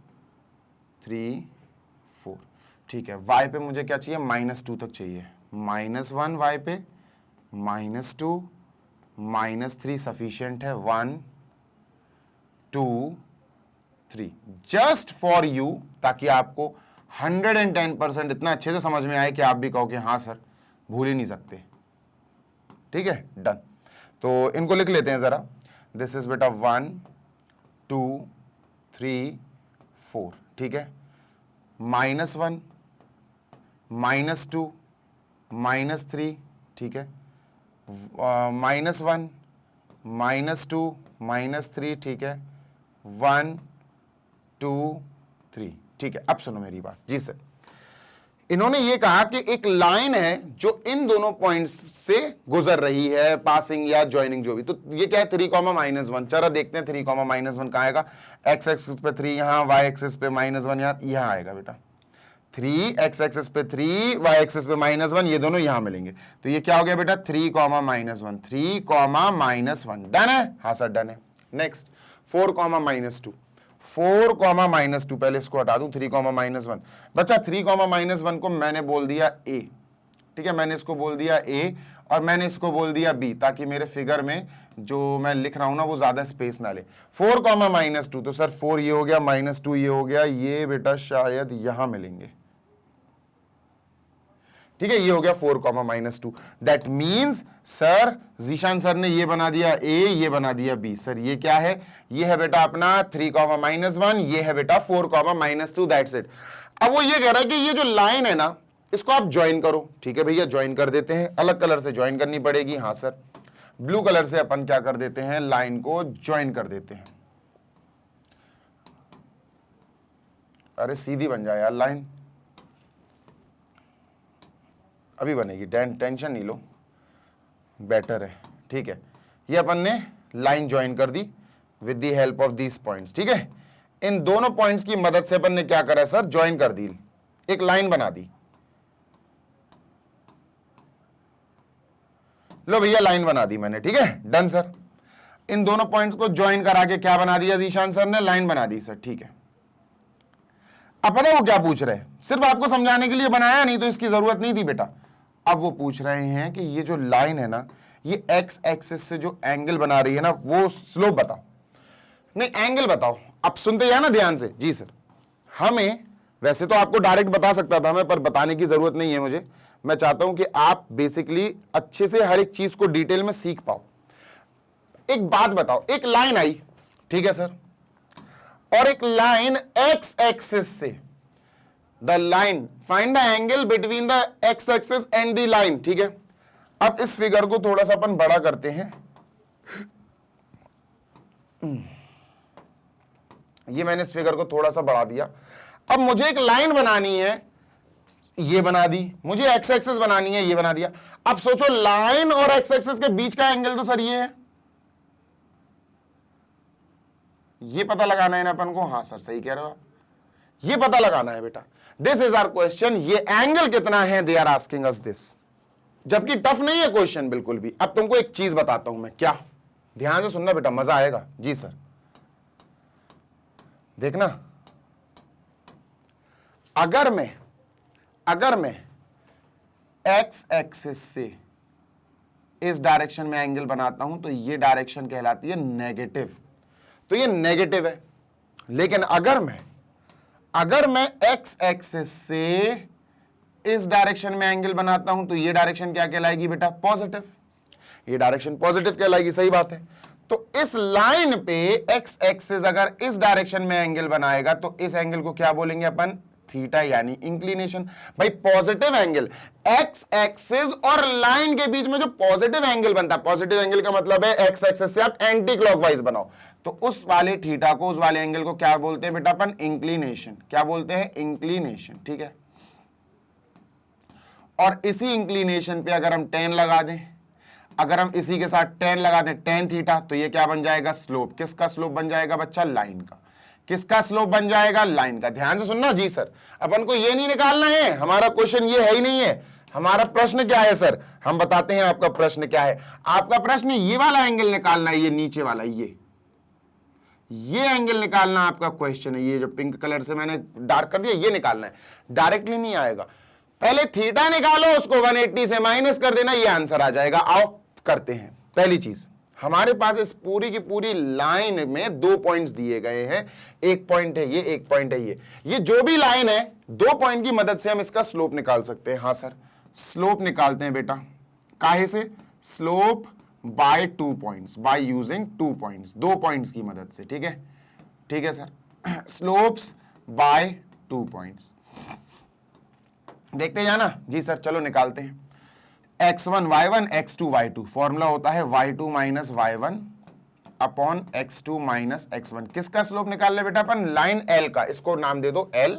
3 4, ठीक है। y पे मुझे क्या चाहिए, -2 तक चाहिए, -1 y पे, -2 -3 सफिशिएंट है, 1 2 3 जस्ट फॉर यू, ताकि आपको 110% इतना अच्छे से समझ में आए कि आप भी कहो कि हाँ सर भूल ही नहीं सकते, ठीक है, डन। तो इनको लिख लेते हैं जरा, दिस इज बेटा 1 2 3 4, ठीक है, -1, -2, -3, ठीक है, -1, -2, -3, ठीक है, 1 2 3, ठीक है। अब सुनो मेरी बात जी सर, इन्होंने ये कहा कि एक लाइन है जो इन दोनों पॉइंट्स से गुजर रही है, पासिंग या ज्वाइनिंग जो भी, तो ये क्या है 3,-1। चलो देखते हैं 3,-1 कहाँ आएगा, एक्स एक्सिस पे 3 यहाँ, वाई एक्सिस पे -1 यहाँ आएगा बेटा, 3 एक्स एक्सिस पे 3, वाई एक्सिस पे -1, ये दोनों यहां मिलेंगे, तो ये क्या हो गया बेटा 3,-1, 3,-1, डन है, हाँ सर डन है। नेक्स्ट 4,-2, 4,-2, पहले इसको हटा दूं, 3,-1 बच्चा, 3,-1 को मैंने बोल दिया ए, ठीक है, मैंने इसको बोल दिया ए और मैंने इसको बोल दिया बी, ताकि मेरे फिगर में जो मैं लिख रहा हूं ना वो ज्यादा स्पेस ना ले। 4,-2, तो सर 4 ये हो गया, -2 ये हो गया, ये बेटा शायद यहां मिलेंगे, ठीक है, ये हो गया 4,-2, that means sir Zeeshan sir ने ये बना दिया ए, ये बना दिया बी। सर ये क्या है, ये है बेटा अपना 3,-1, ये है बेटा 4,-2, दैट्स इट। अब वो ये कह रहा है कि ये जो लाइन है ना इसको आप ज्वाइन करो, ठीक है भैया, ज्वाइन कर देते हैं, अलग कलर से ज्वाइन करनी पड़ेगी, हाँ सर, ब्लू कलर से अपन क्या कर देते हैं, लाइन को ज्वाइन कर देते हैं। अरे सीधी बन जाए यार लाइन, अभी बनेगी, टेंशन नहीं लो, बेटर है, ठीक है। ये अपन ने लाइन ज्वाइन कर दी with the help of these points, ठीक है। इन दोनों पॉइंट्स की मदद से अपन ने क्या करा सर, ज्वाइन कर दी, एक लाइन बना दी। लो भैया लाइन बना दी मैंने, ठीक है, डन सर। इन दोनों पॉइंट्स को ज्वाइन करा के क्या बना दिया जीशान सर ने, लाइन बना दी सर, ठीक है। अब पता है वो क्या पूछ रहे हैं, सिर्फ आपको समझाने के लिए बनाया, नहीं तो इसकी जरूरत नहीं थी बेटा। अब वो पूछ रहे हैं कि ये जो लाइन है ना, ये एक्स एक्सिस से जो एंगल बना रही है ना, वो स्लोप बताओ, नहीं एंगल बताओ। अब सुनते हैं ना ध्यान से, जी सर। हमें वैसे तो आपको डायरेक्ट बता सकता था मैं, पर बताने की जरूरत नहीं है मुझे। मैं चाहता हूं कि आप बेसिकली अच्छे से हर एक चीज को डिटेल में सीख पाओ। एक बात बताओ, एक लाइन आई, ठीक है सर, और एक लाइन एक्स एक्सिस से, the line, find the angle between the x axis and the line, ठीक है। अब इस फिगर को थोड़ा सा अपन बड़ा करते हैं, ये मैंने इस फिगर को थोड़ा सा बढ़ा दिया। अब मुझे एक लाइन बनानी है, ये बना दी, मुझे एक्स एक्सिस बनानी है, ये बना दिया। अब सोचो लाइन और एक्स एक्सिस के बीच का एंगल तो सर ये है, ये पता लगाना है ना अपन को, हाँ सर सही कह रहे हो आप, ये पता लगाना है बेटा। दिस इज आवर क्वेश्चन, ये एंगल कितना है, they are asking us this, जबकि टफ नहीं है क्वेश्चन बिल्कुल भी। अब तुमको एक चीज बताता हूं मैं, क्या, ध्यान से सुनना बेटा, मजा आएगा। जी सर, देखना, अगर मैं एक्स एक्सिस से इस डायरेक्शन में एंगल बनाता हूं तो ये डायरेक्शन कहलाती है नेगेटिव, तो ये नेगेटिव है। लेकिन अगर मैं एक्स एक्सिस से इस डायरेक्शन में एंगल बनाता हूं तो ये डायरेक्शन क्या कहलाएगी बेटा, पॉजिटिव, ये डायरेक्शन पॉजिटिव कहलाएगी, सही बात है। तो इस लाइन पे एक्स एक्सिस अगर इस डायरेक्शन में एंगल बनाएगा तो इस एंगल को क्या बोलेंगे अपन, थीटा, यानी इंक्लिनेशन। भाई पॉजिटिव एंगल, एक्स एक्सिस और लाइन के बीच में जो पॉजिटिव एंगल बनता है, पॉजिटिव एंगल का मतलब है एक्स एक्सिस से आप एंटी क्लॉकवाइज बनाओ, तो उस वाले थीटा को, उस वाले एंगल को क्या बोलते हैं बेटा अपन, इंक्लिनेशन। क्या बोलते हैं, इंक्लिनेशन, ठीक है। और इसी इंक्लिनेशन पे अगर हम tan लगा दें, अगर हम इसी के साथ tan लगा दें, tan थीटा, तो ये क्या बन जाएगा, स्लोप। किसका स्लोप बन जाएगा बच्चा, लाइन का। किसका स्लोप बन जाएगा, लाइन का। ध्यान से सुनना जी सर, अपन को ये नहीं निकालना है, हमारा क्वेश्चन ये है ही नहीं है। हमारा प्रश्न क्या है सर, हम बताते हैं आपका प्रश्न क्या है। आपका प्रश्न ये वाला एंगल निकालना है, ये नीचे वाला, ये एंगल निकालना आपका क्वेश्चन है। ये जो पिंक कलर से मैंने डार्क कर दिया, ये निकालना है, डायरेक्टली नहीं आएगा। पहले थीटा निकालो, उसको 180 से माइनस कर देना, ये आंसर आ जाएगा। आओ करते हैं। पहली चीज, हमारे पास इस पूरी की पूरी लाइन में 2 पॉइंट्स दिए गए हैं, एक पॉइंट है ये, एक पॉइंट है ये जो भी लाइन है 2 पॉइंट की मदद से हम इसका स्लोप निकाल सकते हैं। हाँ सर, स्लोप निकालते हैं बेटा, काहे से, slope by 2 points, by using 2 points, 2 points की मदद से, ठीक है, ठीक है सर। Slopes bye 2 points. देखते जाना जी सर, चलो निकालते हैं। x1 y1 x2 y2, formula होता है y2 minus y1 upon x2 minus x1। किसका स्लोप निकाल रहे बेटा अपन? लाइन L का, इसको नाम दे दो L,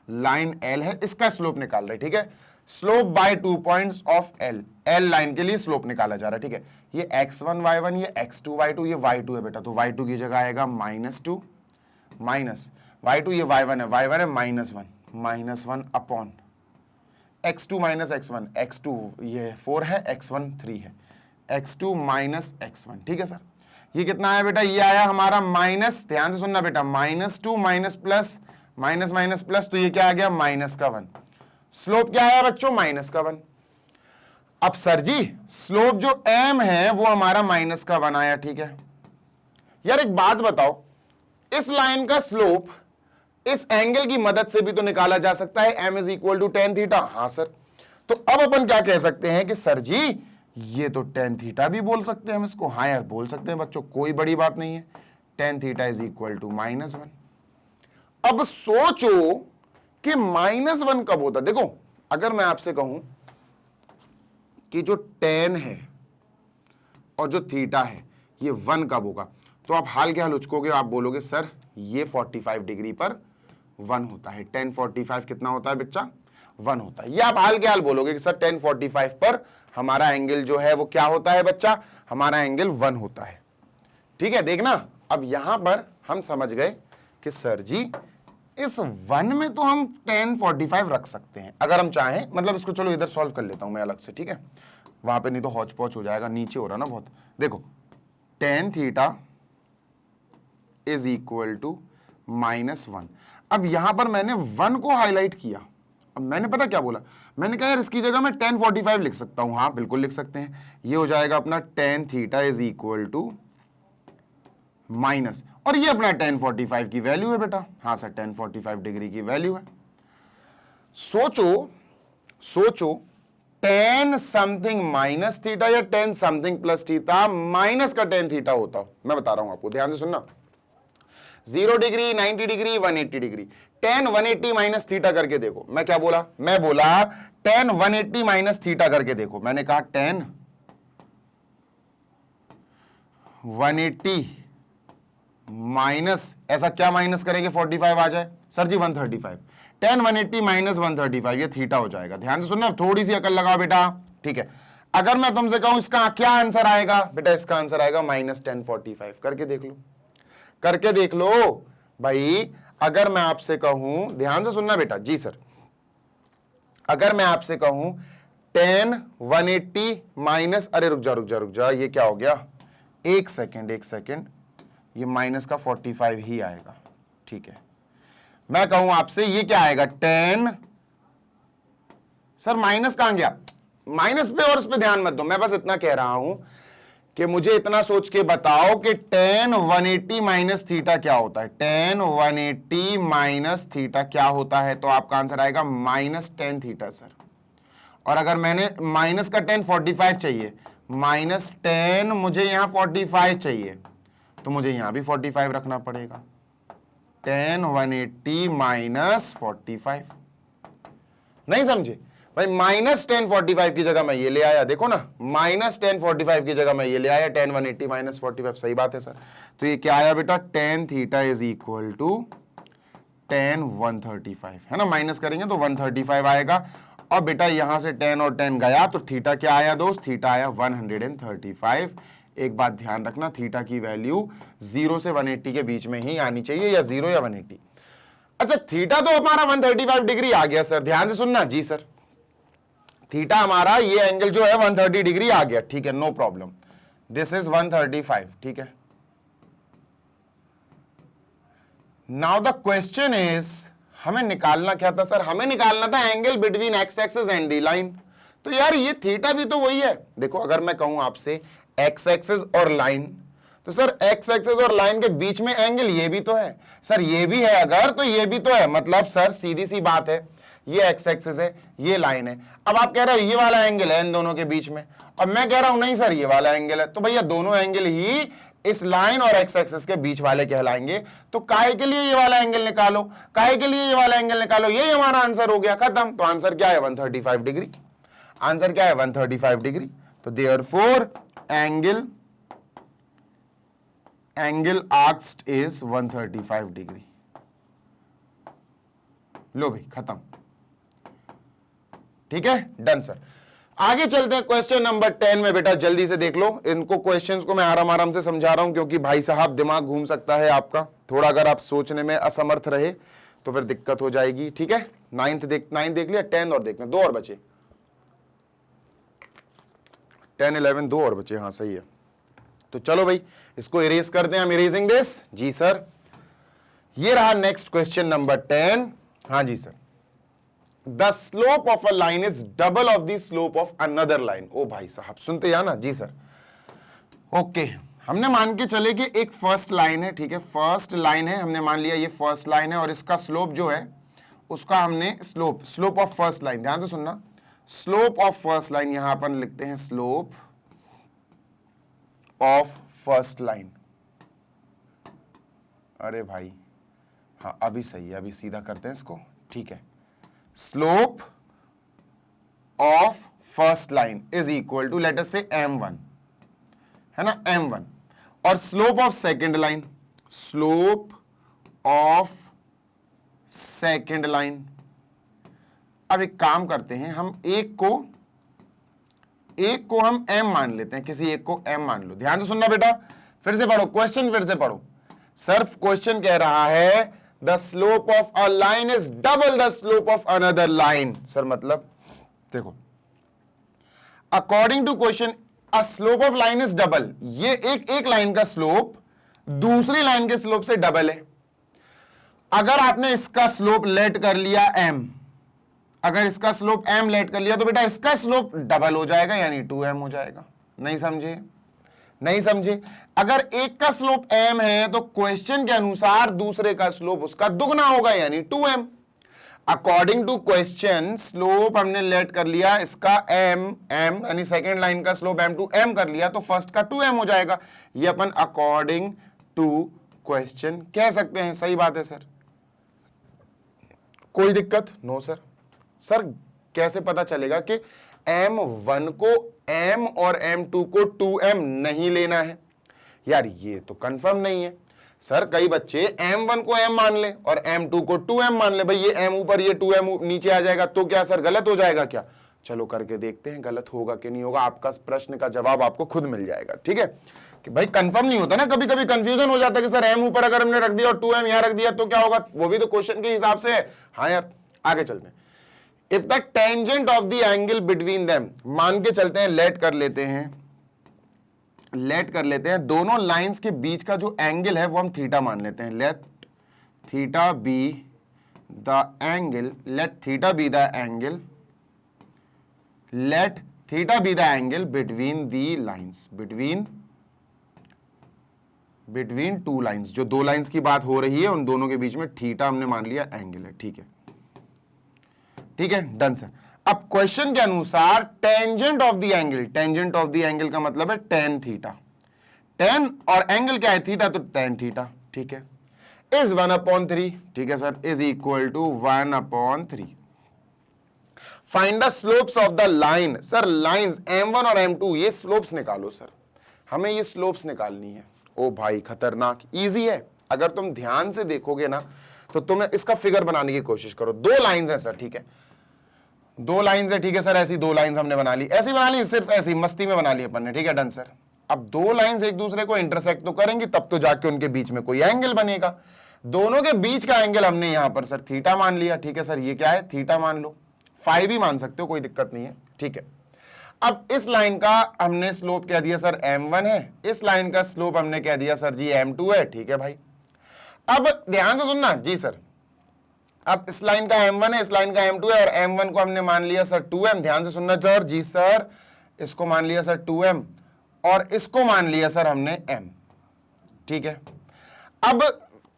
लाइन L है, इसका स्लोप निकाल रहे, ठीक है। Slope by 2 points of L, L line के लिए स्लोप निकाला जा रहा है, ठीक है। ये x1 y1, ये x2 y2, ये y2 है बेटा, तो y2 की जगह आएगा -2 माइनस y2, ये y1 है -1 upon x2 minus x1, x2 ये 4 है, x1 3 है, x2 माइनस x1, ठीक है सर। ये कितना आया बेटा? ये आया हमारा माइनस, ध्यान से सुनना बेटा, -2 minus plus minus minus plus, तो ये क्या आ गया? -1। स्लोप क्या आया बच्चों? -1। अब सर जी स्लोप जो m है वो हमारा -1 आया, ठीक है। यार एक बात बताओ, इस लाइन का स्लोप इस एंगल की मदद से भी तो निकाला जा सकता है, m is equal to tan theta. हाँ सर, तो अब अपन क्या कह सकते हैं कि सर जी ये तो tan थीटा भी बोल सकते हैं हम इसको। हाँ यार बोल सकते हैं बच्चों, कोई बड़ी बात नहीं है। tan theta is equal to -1। अब सोचो कि -1 कब होता? देखो अगर मैं आपसे कहूं कि जो tan है और जो थीटा है ये 1 कब होगा, तो आप हाल के हाल उचकोगे, आप बोलोगे सर ये 45 डिग्री पर 1 होता है। tan 45 कितना होता है बच्चा? 1 होता है। ये आप हाल के हाल बोलोगे कि सर tan 45 पर हमारा एंगल जो है वो क्या होता है बच्चा? हमारा एंगल 1 होता है, ठीक है। देखना अब यहां पर हम समझ गए कि सर जी इस 1 में तो हम tan 45 रख सकते हैं अगर हम चाहें। मतलब इसको चलो इधर सॉल्व कर लेता हूं मैं अलग से, ठीक है, वहां पे नहीं तो हौच पौच हो जाएगा, नीचे हो रहा ना बहुत। देखो tan theta is equal to -1। अब यहां पर मैंने 1 को हाईलाइट किया। अब मैंने पता क्या बोला? मैंने कहा यार इसकी जगह मैं tan 45 लिख सकता हूं। हाँ बिल्कुल लिख सकते हैं। ये हो जाएगा अपना tan theta is equal to minus, और ये अपना tan 45 की वैल्यू है बेटा। हाँ सर tan 45 डिग्री की वैल्यू है। सोचो tan समथिंग माइनस थीटा या tan something plus theta minus का tan थीटा होता हो। मैं बता रहा हूं आपको, ध्यान से सुनना। 0 degree, 90 degree, 180 degree, tan 180 minus theta करके देखो। मैं क्या बोला? मैं बोला tan 180 माइनस थीटा करके देखो। मैंने कहा tan 180 माइनस, ऐसा क्या माइनस करेंगे 45 आ जाए? सर जी 135। tan 180 माइनस 135, ये थीटा हो जाएगा। ध्यान से सुनना, थोड़ी सी अकल लगाओ बेटा, ठीक है। अगर मैं तुमसे कहूं इसका क्या आंसर आएगा बेटा? इसका आंसर आएगा -tan 45। करके देख लो, करके देख लो भाई। अगर मैं आपसे कहूं, ध्यान से सुनना बेटा, जी सर, अगर मैं आपसे कहूं tan 180 माइनस, अरे रुक जा, ये क्या हो गया? एक सेकेंड, ये माइनस का 45 ही आएगा, ठीक है। मैं कहूं आपसे ये क्या आएगा? tan, सर माइनस कहां गया? माइनस पे और इस पे ध्यान मत दो, मैं बस इतना कह रहा हूं कि मुझे इतना सोच के बताओ कि tan 180 माइनस थीटा क्या होता है? tan 180 माइनस थीटा क्या होता है? तो आपका आंसर आएगा -tan थीटा सर। और अगर मैंने माइनस का tan 45 चाहिए, -tan मुझे यहां 45 चाहिए, तो मुझे यहां भी 45 रखना पड़ेगा। tan 180 माइनस 45, नहीं समझे भाई? -tan 45 की जगह मैं ये ले आया, देखो ना, -tan 45 की जगह मैं ये ले आया, tan 180 माइनस 45। सही बात है सर। तो ये क्या आया बेटा? tan theta is equal to tan 135, है ना। माइनस करेंगे तो 135 आएगा। और बेटा यहां से tan और tan गया तो थीटा क्या आया दोस्त? थीटा आया 135। एक बात ध्यान रखना, थीटा की वैल्यू 0 से 180 के बीच में ही आनी चाहिए, या 0 या 180। अच्छा थीटा तो हमारा 135 डिग्री आ गया सर, ध्यान से सुनना। जी सर, थीटा हमारा ये एंगल जो है 130 डिग्री आ गया, ठीक है, नो प्रॉब्लम। दिस इज 135, ठीक है। नाउ द क्वेश्चन इज, हमें निकालना क्या था सर? हमें निकालना था angle between x axis and the line. तो यार ये थीटा भी तो वही है। देखो अगर मैं कहूं आपसे एक्स एक्सिस और लाइन, तो सर एक्स एक्सिस और लाइन के बीच में एंगल ये भी तो है सर, ये भी है अगर, तो ये भी तो है। मतलब सर सीधी सी बात है, ये एक्स एक्सिस है, ये लाइन है। अब आप कह रहे हो ये वाला एंगल है इन दोनों के बीच में, और मैं कह रहा हूं नहीं सर ये वाला एंगल है। तो भैया दोनों एंगल ही इस लाइन और एक्स एक्सिस के बीच वाले कहलाएंगे। तो काहे के लिए ये वाला एंगल निकालो, काहे के लिए ये वाला एंगल निकालो, यही हमारा आंसर हो गया, खत्म। तो आंसर क्या है 135 डिग्री, आंसर क्या है 135 डिग्री। तो therefore angle asked is 135 degree. लो भाई खत्म, ठीक है, डन सर। आगे चलते हैं क्वेश्चन नंबर 10 में। बेटा जल्दी से देख लो, इनको क्वेश्चंस को मैं आराम आराम से समझा रहा हूं, क्योंकि भाई साहब दिमाग घूम सकता है आपका थोड़ा, अगर आप सोचने में असमर्थ रहे तो फिर दिक्कत हो जाएगी, ठीक है। 9 देख लिया, 10 और देखते हैं, 2 और बचे, 10 11 2 और बचे, हाँ सही है। तो चलो भाई इसको इरेज करते हैं, हम इरेजिंग दिस, जी सर। ये रहा नेक्स्ट क्वेश्चन नंबर 10। हाँ जी sir, the slope of a line is double of the slope of another line. ओ भाई साहब सुनते या ना, जी सर। ओके, हमने मान के चले कि एक फर्स्ट लाइन है, ठीक है, फर्स्ट लाइन है, हमने मान लिया ये फर्स्ट लाइन है, और इसका स्लोप जो है उसका हमने स्लोप ऑफ फर्स्ट लाइन, ध्यान से सुनना, स्लोप ऑफ फर्स्ट लाइन, यहां अपन लिखते हैं स्लोप ऑफ फर्स्ट लाइन। अरे भाई हाँ अभी सही है, अभी सीधा करते हैं इसको, ठीक है। Slope of first line is equal to let us say m1, है ना, m1, और slope of second line, slope of second line. अब एक काम करते हैं, हम एक को हम m मान लेते हैं, किसी एक को m मान लो। ध्यान से सुनना बेटा, फिर से पढ़ो क्वेश्चन, फिर से पढ़ो। सर क्वेश्चन कह रहा है the slope of a line is double the slope of another line. Sir मतलब देखो, according to question a slope of line is double, ये एक लाइन का स्लोप दूसरी लाइन के स्लोप से डबल है। अगर आपने इसका स्लोप लेट कर लिया m, अगर इसका स्लोप m लेट कर लिया तो बेटा इसका स्लोप डबल हो जाएगा, यानी 2m हो जाएगा। नहीं समझे, नहीं समझे। अगर एक का स्लोप m है तो क्वेश्चन के अनुसार दूसरे का स्लोप उसका दुगना होगा, यानी 2m। According to question slope हमने लेट कर लिया इसका m यानी सेकेंड लाइन का स्लोप m टू m कर लिया, तो फर्स्ट का 2m हो जाएगा। ये अपन अकॉर्डिंग टू क्वेश्चन कह सकते हैं, सही बात है सर। कोई दिक्कत? No sir. सर कैसे पता चलेगा कि m1 को m और m2 को 2m नहीं लेना है? यार ये तो कंफर्म नहीं है सर। कई बच्चे m1 को m मान ले और m2 को 2m मान ले, भाई ये m ऊपर ये 2m नीचे आ जाएगा, तो क्या सर गलत हो जाएगा क्या? चलो करके देखते हैं गलत होगा कि नहीं होगा। आपका प्रश्न का जवाब आपको खुद मिल जाएगा, ठीक है। कि भाई कंफर्म नहीं होता ना, कभी कभी कंफ्यूजन हो जाता है कि सर m ऊपर अगर हमने रख दिया और 2m यहां रख दिया तो क्या होगा, वो भी तो क्वेश्चन के हिसाब से है। हाँ यार आगे चलते हैं। If the tangent of the angle between them, मान के चलते हैं, लेट कर लेते हैं दोनों लाइंस के बीच का जो एंगल है वो हम थीटा मान लेते हैं। Let theta be the angle, let theta be the angle between the lines, between two lines. जो दो लाइंस की बात हो रही है उन दोनों के बीच में थीटा हमने मान लिया एंगल है, ठीक है, ठीक है, डन सर। अब क्वेश्चन के अनुसार टेंजेंट ऑफ द एंगल का मतलब है टेन थीटा, टेन और एंगल क्या है थीटा, तो टेन थीटा, ठीक है, इज 1/3, ठीक है सर, is equal to 1/3। Find the slopes of the line. Sir lines m1 और m2 ये स्लोप्स निकालो सर, हमें ये स्लोप्स निकालनी है। ओ भाई खतरनाक, इजी है। अगर तुम ध्यान से देखोगे ना तो तुम्हें इसका फिगर बनाने की कोशिश करो। दो लाइंस है सर, ठीक है, दो लाइंस है, ठीक है सर, ऐसी दो लाइंस हमने बना ली, ऐसी बना ली, सिर्फ ऐसी मस्ती में बना ली अपन ने, ठीक है, डन सर। अब दो लाइंस एक दूसरे को इंटरसेक्ट तो करेंगी, तब तो जाके उनके बीच में कोई एंगल बनेगा। दोनों के बीच का एंगल हमने यहां पर सर थीटा मान लिया, ठीक है सर, ये क्या है थीटा मान लो, फाई भी मान सकते हो, कोई दिक्कत नहीं है, ठीक है। अब इस लाइन का हमने स्लोप कह दिया सर m1 है, इस लाइन का स्लोप हमने कह दिया सर जी m2 है, ठीक है भाई। अब ध्यान से सुनना जी सर, अब इस लाइन का m1 है, इस लाइन का m2 है, और m1 को हमने मान लिया सर 2m, ध्यान से सुनना सर जी सर, इसको मान लिया सर 2m और इसको मान लिया सर हमने m, ठीक है। अब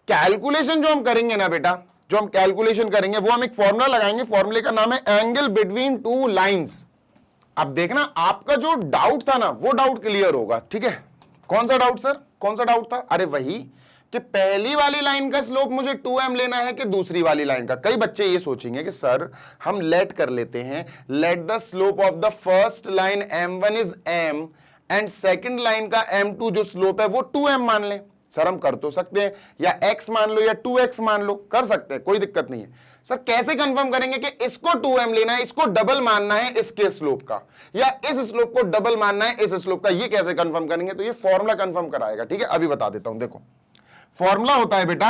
कैलकुलेशन जो हम करेंगे ना बेटा, जो हम कैलकुलेशन करेंगे वो हम एक फॉर्मूला लगाएंगे, फॉर्मूले का नाम है एंगल बिटवीन टू लाइंस। अब देखना आपका जो डाउट था ना वो डाउट क्लियर होगा, ठीक है। कौन सा डाउट सर? कौन सा डाउट था? अरे वही कि पहली वाली लाइन का स्लोप मुझे 2m लेना है कि दूसरी वाली लाइन का। कई बच्चे ये सोचेंगे कि सर हम लेट कर लेते हैं, let the slope of the first line m1 is m and second line का m2 जो स्लोप है वो 2m मान लें। सर हम कर तो सकते हैं, या x मान लो या 2x मान लो, कर सकते हैं, कोई दिक्कत नहीं है। सर कैसे कंफर्म करेंगे कि इसको 2m लेना है, इसको डबल मानना है इसके स्लोप का, या इस स्लोप को डबल मानना है इस स्लोप का, ये कैसे कंफर्म करेंगे? तो ये फॉर्मूला कंफर्म कराएगा, ठीक है। अभी बता देता हूं, देखो फॉर्मूला होता है बेटा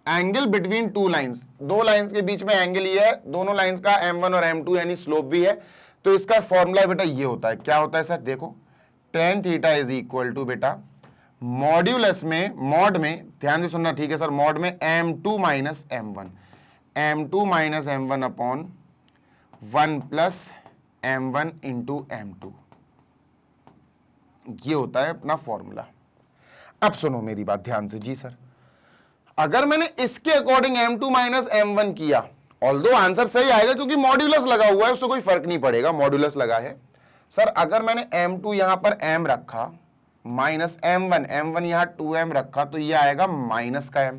एंगल बिटवीन टू लाइंस, दो लाइंस के बीच में एंगल ये है, दोनों लाइंस का m1 और m2 यानी स्लोप भी है, तो इसका फॉर्मूला बेटा ये होता है। क्या होता है सर? देखो tan theta is equal to बेटा मॉड्यूलस में, मॉड में, ध्यान से सुनना, ठीक है सर, मॉड में m2 minus m1, m2 minus m1 upon 1 plus m1 into m2, ये होता है अपना फॉर्मूला। अब सुनो मेरी बात ध्यान से जी सर, अगर मैंने इसके अकॉर्डिंग m2 माइनस m1 किया, ऑल्दो आंसर सही आएगा क्योंकि मॉड्यूलस लगा हुआ है, उससे कोई फर्क नहीं पड़ेगा, मॉड्यूलस लगा है। सर अगर मैंने m2 यहां पर m रखा माइनस m1 यहां 2m रखा, तो ये आएगा माइनस का m,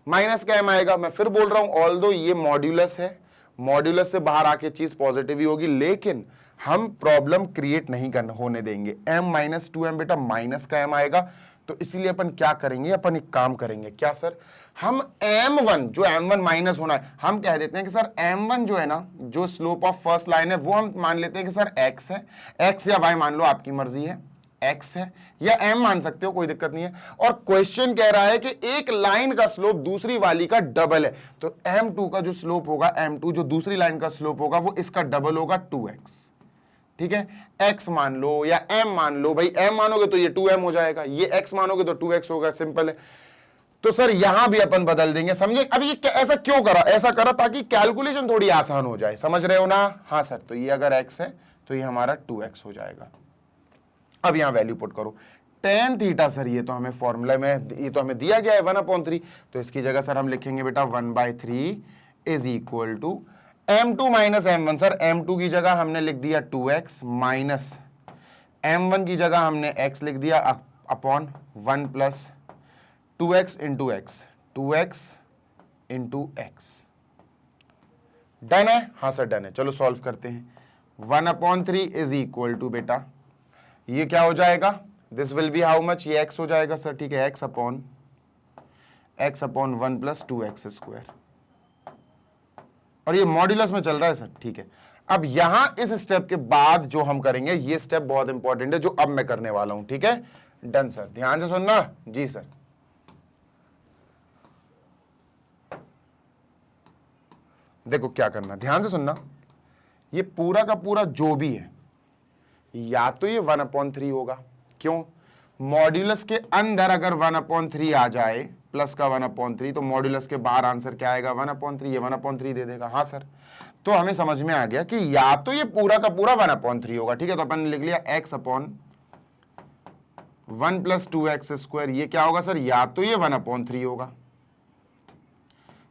माइनस का m आएगा। मैं फिर बोल रहा हूं, ऑल्दो ये मॉड्यूलस है, मॉड्यूलस से बाहर आके चीज पॉजिटिव ही होगी, लेकिन हम प्रॉब्लम क्रिएट नहीं करने होने देंगे। m माइनस 2m बेटा माइनस का m आएगा, तो इसीलिए अपन क्या करेंगे, अपन एक काम करेंगे। क्या सर? हम m1 जो m1 माइनस होना है, हम कह देते हैं कि सर m1 जो है ना, जो स्लोप ऑफ फर्स्ट लाइन है, वो हम मान लेते हैं कि सर x है, x या y मान लो, आपकी मर्जी है, x है या m मान सकते हो, कोई दिक्कत नहीं है। और क्वेश्चन कह रहा है कि एक लाइन का स्लोप दूसरी वाली का डबल है, तो m2 का जो स्लोप होगा, m2 जो दूसरी लाइन का स्लोप होगा, वो इसका डबल होगा 2x, ठीक है। x मान लो या m मान लो, भाई m मानोगे तो ये 2m हो जाएगा, ये x मानोगे तो 2x होगा, सिंपल है। तो सर यहां भी अपन बदल देंगे, समझे? अब ये ऐसा क्यों करा? ऐसा करा ताकि कैलकुलेशन थोड़ी आसान हो जाए, समझ रहे हो ना? हाँ सर, तो ये अगर x है तो ये हमारा 2x हो जाएगा। अब यहां वैल्यू पुट करो, tan थीटा सर ये तो हमें फॉर्मूला में, ये तो हमें दिया गया है 1/3, तो इसकी जगह सर हम लिखेंगे बेटा 1/3 is equal to m2 minus m1। Sir m2 की जगह हमने लिख दिया 2x माइनस m1 की जगह हमने x लिख दिया upon 1 plus 2x into x, 2x into x. Done है? हाँ सर डन है। चलो सॉल्व करते हैं। 1/3 इज इक्वल टू बेटा ये क्या हो जाएगा? This will be how much? ये x हो जाएगा सर, ठीक है, x upon 1 plus 2x square, और ये मॉड्यूलस में चल रहा है सर, ठीक है। अब यहां इस स्टेप के बाद जो हम करेंगे, ये स्टेप बहुत इंपॉर्टेंट है जो अब मैं करने वाला हूं, ठीक है। डन सर, ध्यान से सुनना जी सर। देखो क्या करना, ध्यान से सुनना, ये पूरा का पूरा जो भी है, या तो ये 1/3 होगा, क्यों? मॉड्यूलस के अंदर अगर 1/3 आ जाए, प्लस का 1/3, तो मॉड्यूलस के बाहर आंसर क्या आएगा? 1/3, ये 1/3 दे देगा। हाँ सर, तो हमें समझ में आ गया कि या तो ये पूरा का पूरा 1/3 होगा, ठीक है। तो अपन ने लिख लिया x upon 1 plus 2x square, ये क्या होगा सर? या तो ये 1/3 होगा,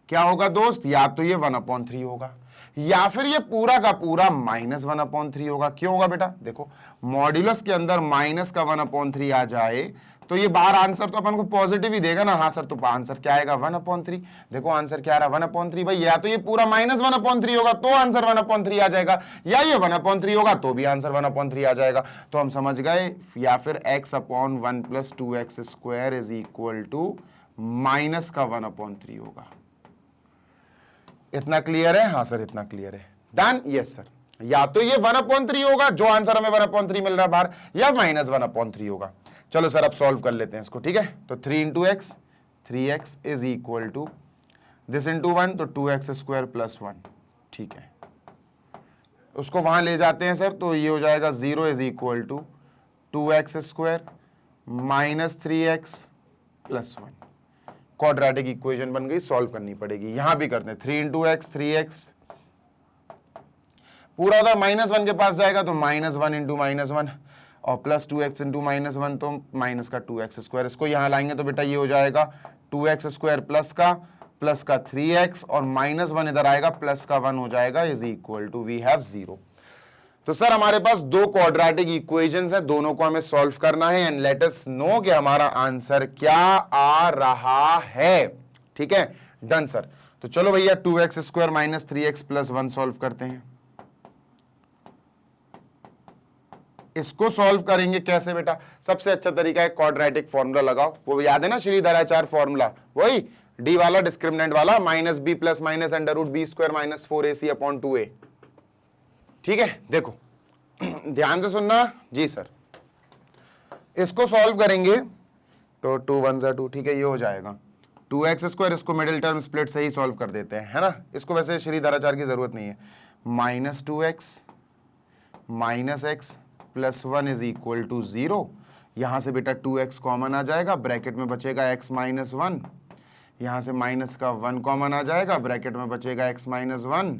क्या होगा दोस्त? या तो ये 1/3 होगा, या फिर ये पूरा का पूरा माइनस 1/3 होगा। क्यों होगा बेटा? देखो मॉड्यूलस के अंदर माइनस का 1/3 आ जाए तो ये बाहर आंसर तो अपन को पॉजिटिव ही देगा ना। हाँ सर, तो आंसर क्या आएगा? 1/3। देखो आंसर क्या आ रहा है? 1/3 भाई, या तो ये पूरा माइनस 1/3 होगा तो आंसर 1/3 आ जाएगा, या ये 1/3 होगा तो भी आंसर 1/3 आ जाएगा। तो हम समझ गए, या फिर x upon 1 plus 2x square is equal to minus का 1/3 होगा। इतना क्लियर है? हाँ सर इतना क्लियर है। डन? यस सर, या तो ये 1/3 होगा जो आंसर हमें 1/3 मिल रहा है बाहर, या माइनस 1/3 होगा। चलो सर अब सॉल्व कर लेते हैं इसको, ठीक है। तो 3 into x, 3x is equal to this into 1, तो 2x स्क्वायर प्लस 1, ठीक है। उसको वहां ले जाते हैं सर, तो ये हो जाएगा 0 is equal to 2x square minus 3x plus 1। Quadratic equation बन गई, सॉल्व करनी पड़ेगी। यहां भी करते हैं 3 इंटू एक्स, 3x पूरा उधर -1 के पास जाएगा तो -1 इंटू -1, और प्लस 2x इंटू -1 तो माइनस का 2x स्क्वायर। इसको यहां लाएंगे तो बेटा ये हो जाएगा 2x स्क्वायर प्लस का 3x, और -1 इधर आएगा, प्लस का 1 हो जाएगा, is equal to we have 0। तो सर हमारे पास दो क्वाड्रेटिक इक्वेशंस है, दोनों को हमें सॉल्व करना है एंड लेट अस नो कि हमारा आंसर क्या आ रहा है। ठीक है, डन सर। तो चलो भैया 2x square minus 3x plus 1 solve करते हैं। इसको सॉल्व करेंगे कैसे बेटा? सबसे अच्छा तरीका है क्वाड्रेटिक फॉर्मूला लगाओ, वो याद है ना श्रीधराचार्य फॉर्मूला, वही डी वाला डिस्क्रिमिनेंट वाला, minus b plus minus under root b square minus 4ac upon 2a। ठीक है, देखो ध्यान से सुनना जी सर। इसको सॉल्व करेंगे तो 2 1 2, ठीक है, ये हो जाएगा 2x स्क्वायर। इसको मिडिल टर्म स्प्लिट से ही सॉल्व कर देते हैं, है ना। इसको वैसे श्रीधराचार्य की जरूरत नहीं है। Minus 2x minus x plus 1 is equal to 0। यहां से बेटा 2x कॉमन आ जाएगा, ब्रैकेट में बचेगा x माइनस 1। यहां से माइनस का 1 कॉमन आ जाएगा, ब्रैकेट में बचेगा x minus 1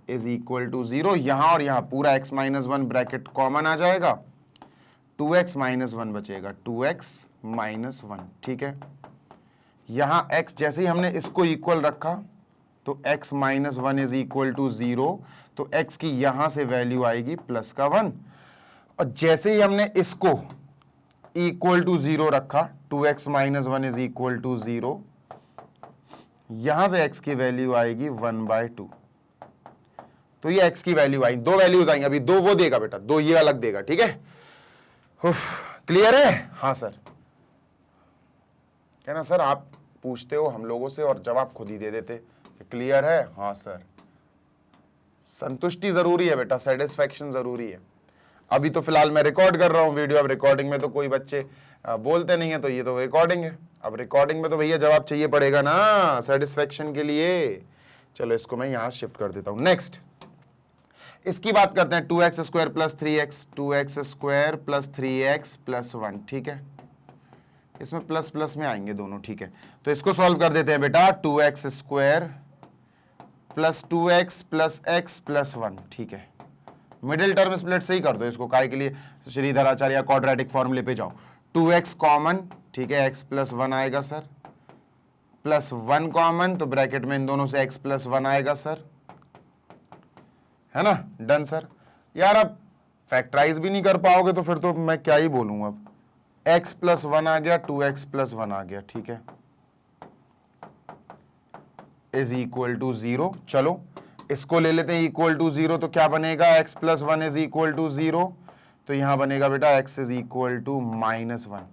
is equal to 0। यहां और यहां पूरा x माइनस 1 ब्रैकेट कॉमन आ जाएगा, 2x माइनस 1 बचेगा, 2x माइनस 1। ठीक है, यहां x जैसे ही हमने इसको इक्वल रखा तो x minus 1 is equal to 0, तो x की यहां से वैल्यू आएगी प्लस का 1। और जैसे ही हमने इसको इक्वल टू 0 रखा, 2x minus 1 is equal to 0, यहां से x की वैल्यू आएगी 1/2। तो ये x की वैल्यू आई, दो वैल्यूज आएंगी, अभी दो वो देगा बेटा, दो ये अलग देगा। ठीक है, क्लियर है? हाँ सर। कहना सर आप पूछते हो हम लोगों से और जवाब खुद ही दे देते कि क्लियर है। हाँ सर, संतुष्टि जरूरी है बेटा, सेटिस्फैक्शन जरूरी है। अभी तो फिलहाल मैं रिकॉर्ड कर रहा हूं वीडियो, अब रिकॉर्डिंग में तो कोई बच्चे बोलते नहीं है, तो ये तो रिकॉर्डिंग है। अब रिकॉर्डिंग में तो भैया जवाब चाहिए पड़ेगा ना सेटिस्फैक्शन के लिए। चलो इसको मैं यहां शिफ्ट कर देता हूं। नेक्स्ट इसकी बात करते हैं, 2x square plus 3x, 2x square plus 3x plus 1। ठीक है, इसमें प्लस प्लस में आएंगे दोनों। ठीक है, तो इसको सॉल्व कर देते हैं बेटा, 2x square plus 2x plus x plus 1। ठीक है, मिडिल टर्म स्प्लिट से ही कर दो इसको, काय के लिए श्रीधराचार्य क्वाड्रेटिक फॉर्मूले पे जाओ। 2x कॉमन, ठीक है, x प्लस 1 आएगा सर, प्लस 1 कॉमन, तो ब्रैकेट में इन दोनों से x प्लस 1 आएगा सर, है ना। Done sir. यार अब फैक्टराइज भी नहीं कर पाओगे तो फिर तो मैं क्या ही बोलूं। अब x प्लस 1 आ गया, 2x प्लस 1 आ गया। ठीक है, इज इक्वल टू 0। चलो इसको ले लेते हैं इक्वल टू 0, तो क्या बनेगा, x plus 1 is equal to 0, तो यहां बनेगा बेटा x is equal to minus 1।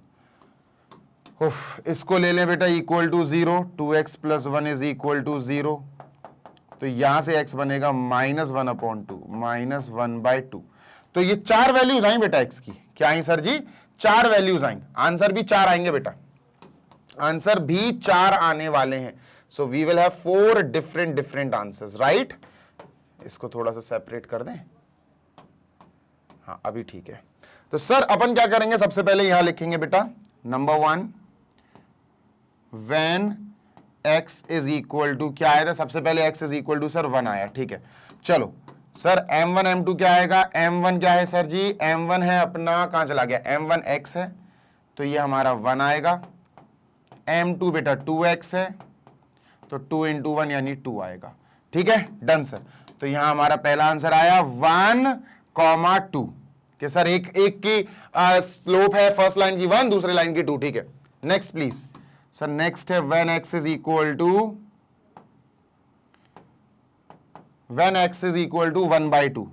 इसको ले लें बेटा equal to 0, 2x plus 1 is equal to 0, तो यहां से x बनेगा माइनस 1 अपॉन 2, माइनस 1/2। तो ये 4 वैल्यूज आई बेटा x की। क्या आई सर जी? 4 वैल्यूज आई। आंसर भी 4 आएंगे बेटा, आंसर भी 4 आने वाले हैं। So we will have 4 different answers, right. इसको थोड़ा सा सेपरेट कर दें, हाँ अभी ठीक है। तो सर अपन क्या करेंगे, सबसे पहले यहां लिखेंगे बेटा number 1, when x is equal to, क्या आया था सबसे पहले, x is equal to sir 1 आया। ठीक है, चलो सर m1 m2 क्या आएगा, m1 क्या है सर जी, m1 है अपना, कहां चला गया, m1 x है, तो ये हमारा 1 आएगा। m2 बेटा 2x है, तो 2 इंटू 1 यानी 2 आएगा। ठीक है, डन सर। तो यहां हमारा पहला आंसर आया 1,2 कि सर एक की स्लोप है फर्स्ट लाइन की 1, दूसरे लाइन की 2। ठीक है, नेक्स्ट प्लीज सर। नेक्स्ट है when x is equal to 1/2,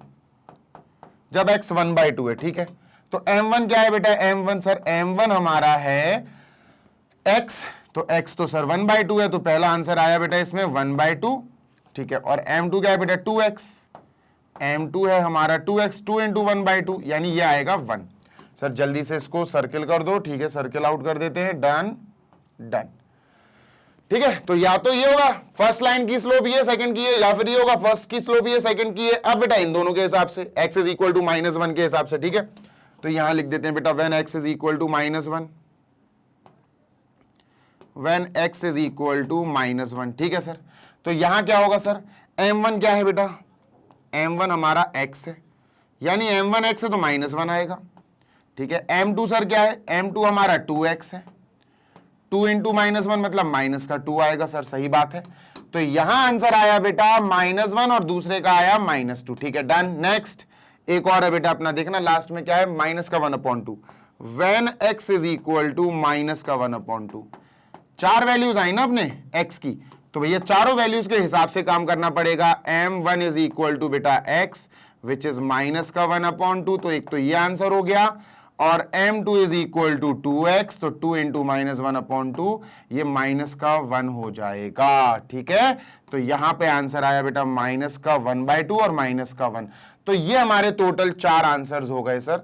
जब x 1/2 है। ठीक है, तो m1 क्या है बेटा, m1 सर, m1 हमारा है x, तो x तो सर 1/2 है, तो पहला आंसर आया बेटा इसमें 1/2। ठीक है, और m2 क्या है बेटा 2x, m2 है हमारा 2x, 2 इंटू 1/2 यानी ये आएगा 1। सर जल्दी से इसको सर्किल कर दो। ठीक है, सर्किल आउट कर देते हैं, डन डन। ठीक है, तो या तो ये होगा फर्स्ट लाइन की स्लोप ये, सेकंड की है, या फिर ये होगा फर्स्ट की स्लोप ये, सेकंड की है। अब बेटा इन दोनों के हिसाब से x is equal to minus 1 के हिसाब से। ठीक है, तो यहां लिख देते हैं बेटा when x is equal to minus 1, when x is equal to minus 1। ठीक है सर, तो यहां क्या होगा सर, m1 क्या है बेटा, m1 हमारा x है, यानी m1 x है तो माइनस 1 आएगा। ठीक है, m2 सर क्या है, m2 हमारा 2x है, 2 इंटू माइनस 1 मतलब माइनस का 2 आएगा सर, सही बात है। तो यहां आंसर आया बेटा -1 और दूसरे का आया -2। ठीक है, डन। नेक्स्ट एक और है बेटा अपना, देखना लास्ट में क्या है, माइनस का 1/2 when x is equal to minus का 1/2। चार वैल्यूज आई ना अपने x की, तो भैया चारों वैल्यूज के हिसाब से काम करना पड़ेगा। m1 इज इक्वल टू बेटा x विच इज माइनस का 1/2, तो एक तो ये आंसर हो गया, और m2 is equal to 2x, तो 2 इंटू माइनस 1/2 ये माइनस का 1 हो जाएगा। ठीक है, तो यहां पे आंसर आया बेटा माइनस का 1/2 और माइनस का 1। तो ये हमारे टोटल 4 आंसर्स हो गए सर।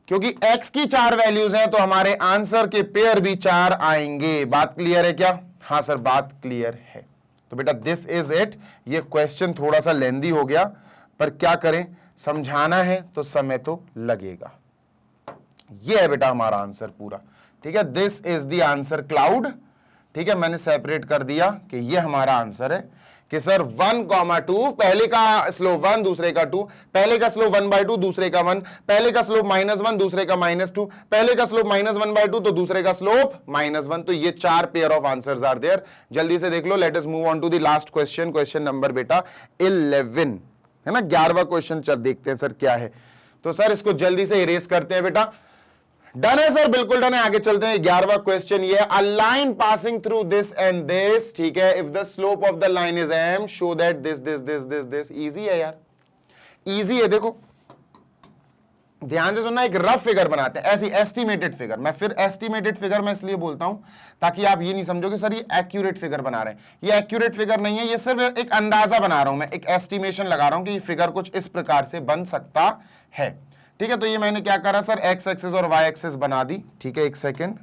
क्योंकि x की 4 वैल्यूज हैं तो हमारे आंसर के पेयर भी 4 आएंगे। बात क्लियर है क्या? हाँ सर बात क्लियर है। तो बेटा दिस इज इट। ये क्वेश्चन थोड़ा सा लेंदी हो गया, पर क्या करें, समझाना है तो समय तो लगेगा। ये है बेटा हमारा आंसर पूरा। ठीक है, this is the answer cloud. ठीक है, मैंने सेपरेट कर दिया कि ये हमारा आंसर है कि सर 1,2, पहले का स्लोप 1 दूसरे का 2, पहले का स्लोप 1/2 दूसरे का 1, पहले का स्लोप -1 दूसरे का -2, पहले का स्लोप -1/2 तो दूसरे का स्लोप -1। तो ये 4 pair of answers are there. जल्दी से देख लो। Let us move on to the last question, question number बेटा 11 है ना, 11वां क्वेश्चन। चल देखते हैं सर क्या है। तो सर इसको जल्दी से इरेज करते हैं बेटा। डन है सर, बिल्कुल डन है। आगे चलते हैं। 11वां क्वेश्चन ये है, a line passing through this and this. ठीक है, if the slope of the line is m, show that this. Easy है यार, इजी है। देखो ध्यान से सुनना, एक रफ फिगर बनाते हैं, ऐसी एस्टिमेटेड फिगर। मैं फिर एस्टिमेटेड फिगर मैं इसलिए बोलता हूं ताकि आप ये नहीं समझो कि सर ये एक्यूरेट फिगर बना रहे हैं। ये एक्यूरेट फिगर नहीं है, ये सिर्फ एक अंदाजा बना रहा हूं मैं, एक एस्टिमेशन लगा रहा हूं कि ये फिगर कुछ इस प्रकार से बन सकता है। ठीक है, तो ये मैंने क्या करा सर, एक्स एक्सिस और वाई एक्सिस बना दी। ठीक है, एक second,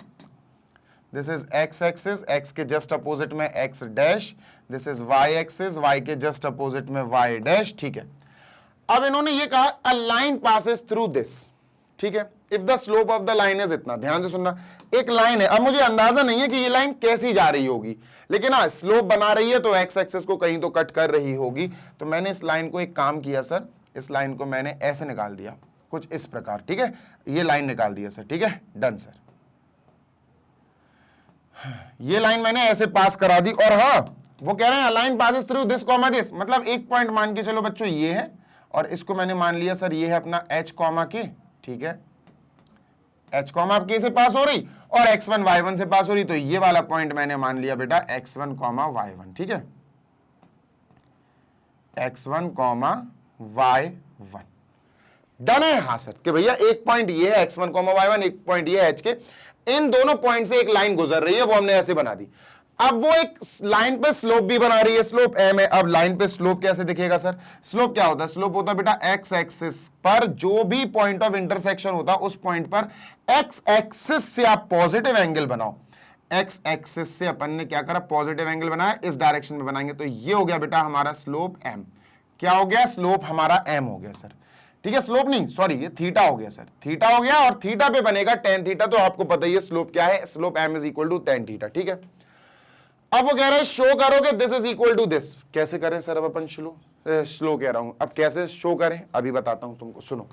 this is x axis, x के जस्ट अपोजिट में x dash, this is y axis, y के जस्ट अपोजिट में वाई डैश। ठीक है, अब इन्होंने ये कहा a line passes through this. ठीक है, if the slope of the line is इतना। ध्यान से सुनना, एक लाइन है। अब मुझे अंदाजा नहीं है कि ये लाइन कैसी जा रही होगी, लेकिन हाँ स्लोप बना रही है तो एक्स एक्सिस को कहीं तो कट कर रही होगी। तो मैंने इस लाइन को एक काम किया सर, इस लाइन को मैंने ऐसे निकाल दिया कुछ इस प्रकार। ठीक है, ये लाइन निकाल दिया सर। ठीक है, डन सर। ये लाइन मैंने ऐसे पास करा दी, और हाँ वो कह रहे हैं line passes through this comma this, मतलब एक पॉइंट मान के चलो बच्चों ये है, और इसको मैंने मान लिया सर ये है अपना h कॉमा के। ठीक है, h कॉमा के से पास हो रही और x1 y1 से पास हो रही, तो ये वाला पॉइंट मैंने मान लिया बेटा x1 कॉमा y1। ठीक है, x1 कॉमा y1 डन है। हाँ सर कि भैया एक पॉइंट ये है x1 कॉमा y1, एक पॉइंट ये है h के, इन दोनों पॉइंट से एक लाइन गुजर रही है, वो हमने ऐसे बना दी। अब वो एक लाइन पे स्लोप भी बना रही है, स्लोप m है। अब लाइन पे स्लोप कैसे दिखेगा सर? स्लोप क्या होता है? स्लोप होता है बेटा x एक्सिस पर जो भी पॉइंट ऑफ इंटरसेक्शन होता है उस पॉइंट पर x एक्सिस से आप पॉजिटिव एंगल बनाओ। x एक्सिस से अपन ने क्या करा, पॉजिटिव एंगल बनाया, इस डायरेक्शन में बनाएंगे, तो ये हो गया बेटा हमारा स्लोप m। क्या हो गया? स्लोप हमारा m हो गया सर। ठीक है, स्लोप नहीं सॉरी ये थीटा हो गया सर, थीटा हो गया, और थीटा पे बनेगा tan थीटा। तो आपको पता ही है स्लोप क्या है, slope m is equal to tan theta. ठीक है, अब वो कह रहे हैं शो करो कि this is equal to this. कैसे करें सर? अब अपन स्लो कह रहा हूं, अब कैसे शो करें अभी बताता हूं तुमको। सुनो,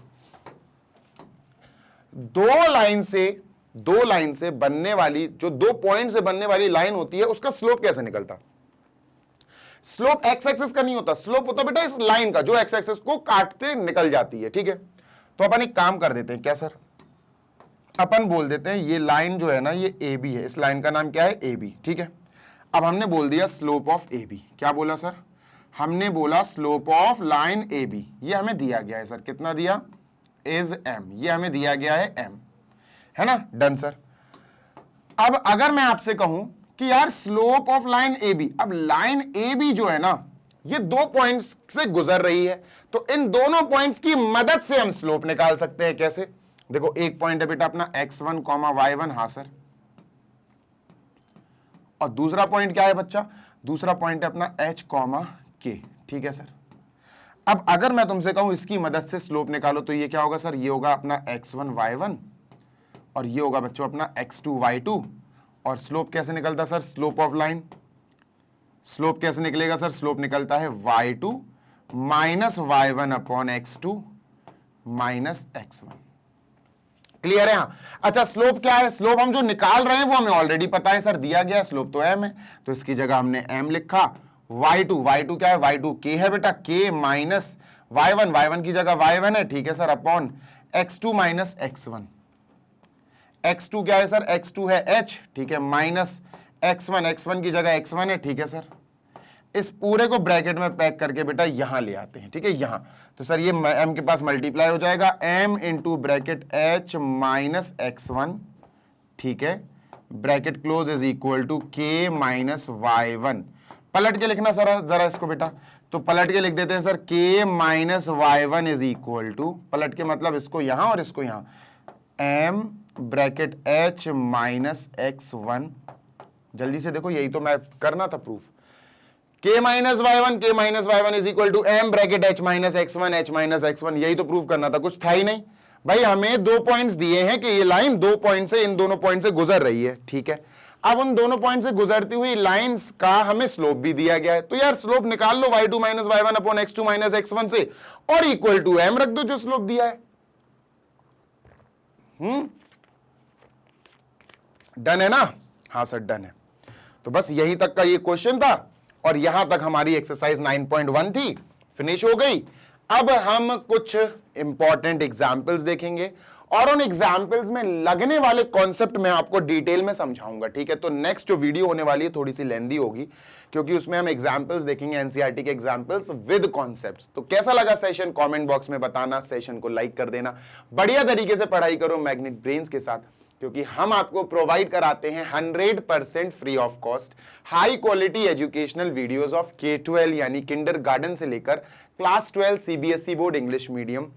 दो लाइन से बनने वाली, जो 2 पॉइंट से बनने वाली लाइन होती है, उसका स्लोप कैसे निकलता? स्लोप एक्स एक्सिस का नहीं होता, स्लोप होता बेटा इस लाइन का जो एक्स एक्सिस को काटते निकल जाती है। ठीक है, तो अपन एक काम कर देते हैं। क्या सर? अपन बोल देते हैं ये लाइन जो है ना ये ए बी है, इस लाइन का नाम क्या है? A B. ठीक है, अब हमने बोल दिया स्लोप ऑफ ए बी। क्या बोला सर? हमने बोला slope of line A B, ये हमें दिया गया है सर। कितना दिया? इज एम, ये हमें दिया गया है एम, है ना? Done sir. अब अगर मैं आपसे कहूं कि यार slope of line A B, अब लाइन ए बी जो है ना ये 2 पॉइंट्स से गुजर रही है, तो इन दोनों पॉइंट्स की मदद से हम स्लोप निकाल सकते हैं। कैसे? देखो एक पॉइंट है बेटा अपना x1 कॉमा y1। हाँ सर, और दूसरा पॉइंट क्या है बच्चा? दूसरा पॉइंट है अपना h कॉमा k। ठीक है सर, अब अगर मैं तुमसे कहूं इसकी मदद से स्लोप निकालो, तो ये क्या होगा सर? ये होगा अपना x1 y1 और ये होगा बच्चों अपना x2 y2। और स्लोप कैसे निकलता sir? Slope of line, slope कैसे निकलेगा सर? स्लोप निकलता है y2 minus y1 upon x2 minus x1। Clear है? हाँ। अच्छा, स्लोप क्या है? स्लोप हम जो निकाल रहे हैं वो हमें ऑलरेडी पता है सर, दिया गया स्लोप तो m है, तो इसकी जगह हमने m लिखा। y2 क्या है? y2 k है बेटा, k माइनस y1 की जगह y1 है, ठीक है sir, upon x2 minus x1। x2 क्या है सर, x2 है h, ठीक है, माइनस x1 की जगह x1 है, ठीक है सर। इस पूरे को ब्रैकेट में पैक करके बेटा यहां ले आते हैं, ठीक है, यहां। तो सर ये m के पास मल्टीप्लाई हो जाएगा, m into bracket h minus x1, ठीक है, bracket close is equal to k minus y1। पलट के लिखना सर जरा इसको बेटा, तो पलट के लिख देते हैं sir k minus y1 is equal to, पलट के मतलब इसको यहां और इसको यहां, m bracket h minus x1। जल्दी से देखो, यही तो मैं करना था proof. k minus y1 is equal to m bracket h minus x1, यही तो प्रूफ करना था, कुछ था ही नहीं भाई। हमें 2 पॉइंट्स दिए हैं कि ये लाइन 2 पॉइंट से, इन दोनों पॉइंट से गुजर रही है, ठीक है। अब उन दोनों पॉइंट से गुजरती हुई लाइंस का हमें स्लोप भी दिया गया है, तो यार स्लोप निकाल लो y2 minus y1 upon x2 minus x1 से, और इक्वल टू m रख दो जो स्लोप दिया है। डन है ना? हाँ सर डन है। तो बस यही तक का ये क्वेश्चन था, और यहां तक हमारी एक्सरसाइज 9.1 थी, फिनिश हो गई। अब हम कुछ इंपॉर्टेंट एग्जाम्पल्स देखेंगे, और उन एग्जाम्पल्स में लगने वाले कॉन्सेप्ट मैं आपको डिटेल में समझाऊंगा, ठीक है। तो नेक्स्ट जो वीडियो होने वाली है थोड़ी सी लेंदी होगी, क्योंकि उसमें हम एग्जाम्पल्स देखेंगे, एनसीईआरटी के एग्जाम्पल्स विद कॉन्सेप्ट्स। तो कैसा लगा सेशन, कमेंट बॉक्स में बताना, सेशन को लाइक कर देना। बढ़िया तरीके से पढ़ाई करो मैग्नेट ब्रेन्स के साथ, क्योंकि हम आपको प्रोवाइड कराते हैं 100% free of cost high quality educational videos of K-12 यानी किंडरगार्टन से लेकर class 12 CBSE board English medium,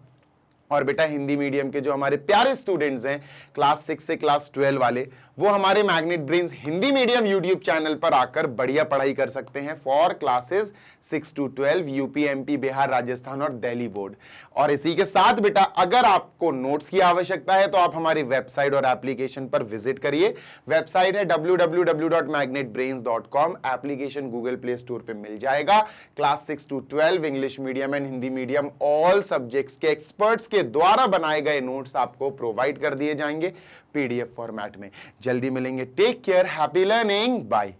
और बेटा हिंदी मीडियम के जो हमारे प्यारे स्टूडेंट्स हैं क्लास 6 से क्लास 12 वाले, वो हमारे magnet brains Hindi medium YouTube channel पर आकर बढ़िया पढ़ाई कर सकते हैं for classes 6 to 12 UP, MP, Bihar, Rajasthan और दिल्ली बोर्ड। और इसी के साथ बेटा अगर आपको नोट्स की आवश्यकता है तो आप हमारी वेबसाइट और एप्लीकेशन पर विजिट करिए। वेबसाइट है www.magnetbrains.com, application Google play store पे मिल जाएगा। Class 6 to 12 English medium and Hindi medium all subjects के एक्सपर्ट्स के द्वारा बनाए गए नोट्स आपको प्रोवाइड कर दिए जाएंगे पीडीएफ फॉर्मेट में। जल्दी मिलेंगे, take care, happy learning, bye.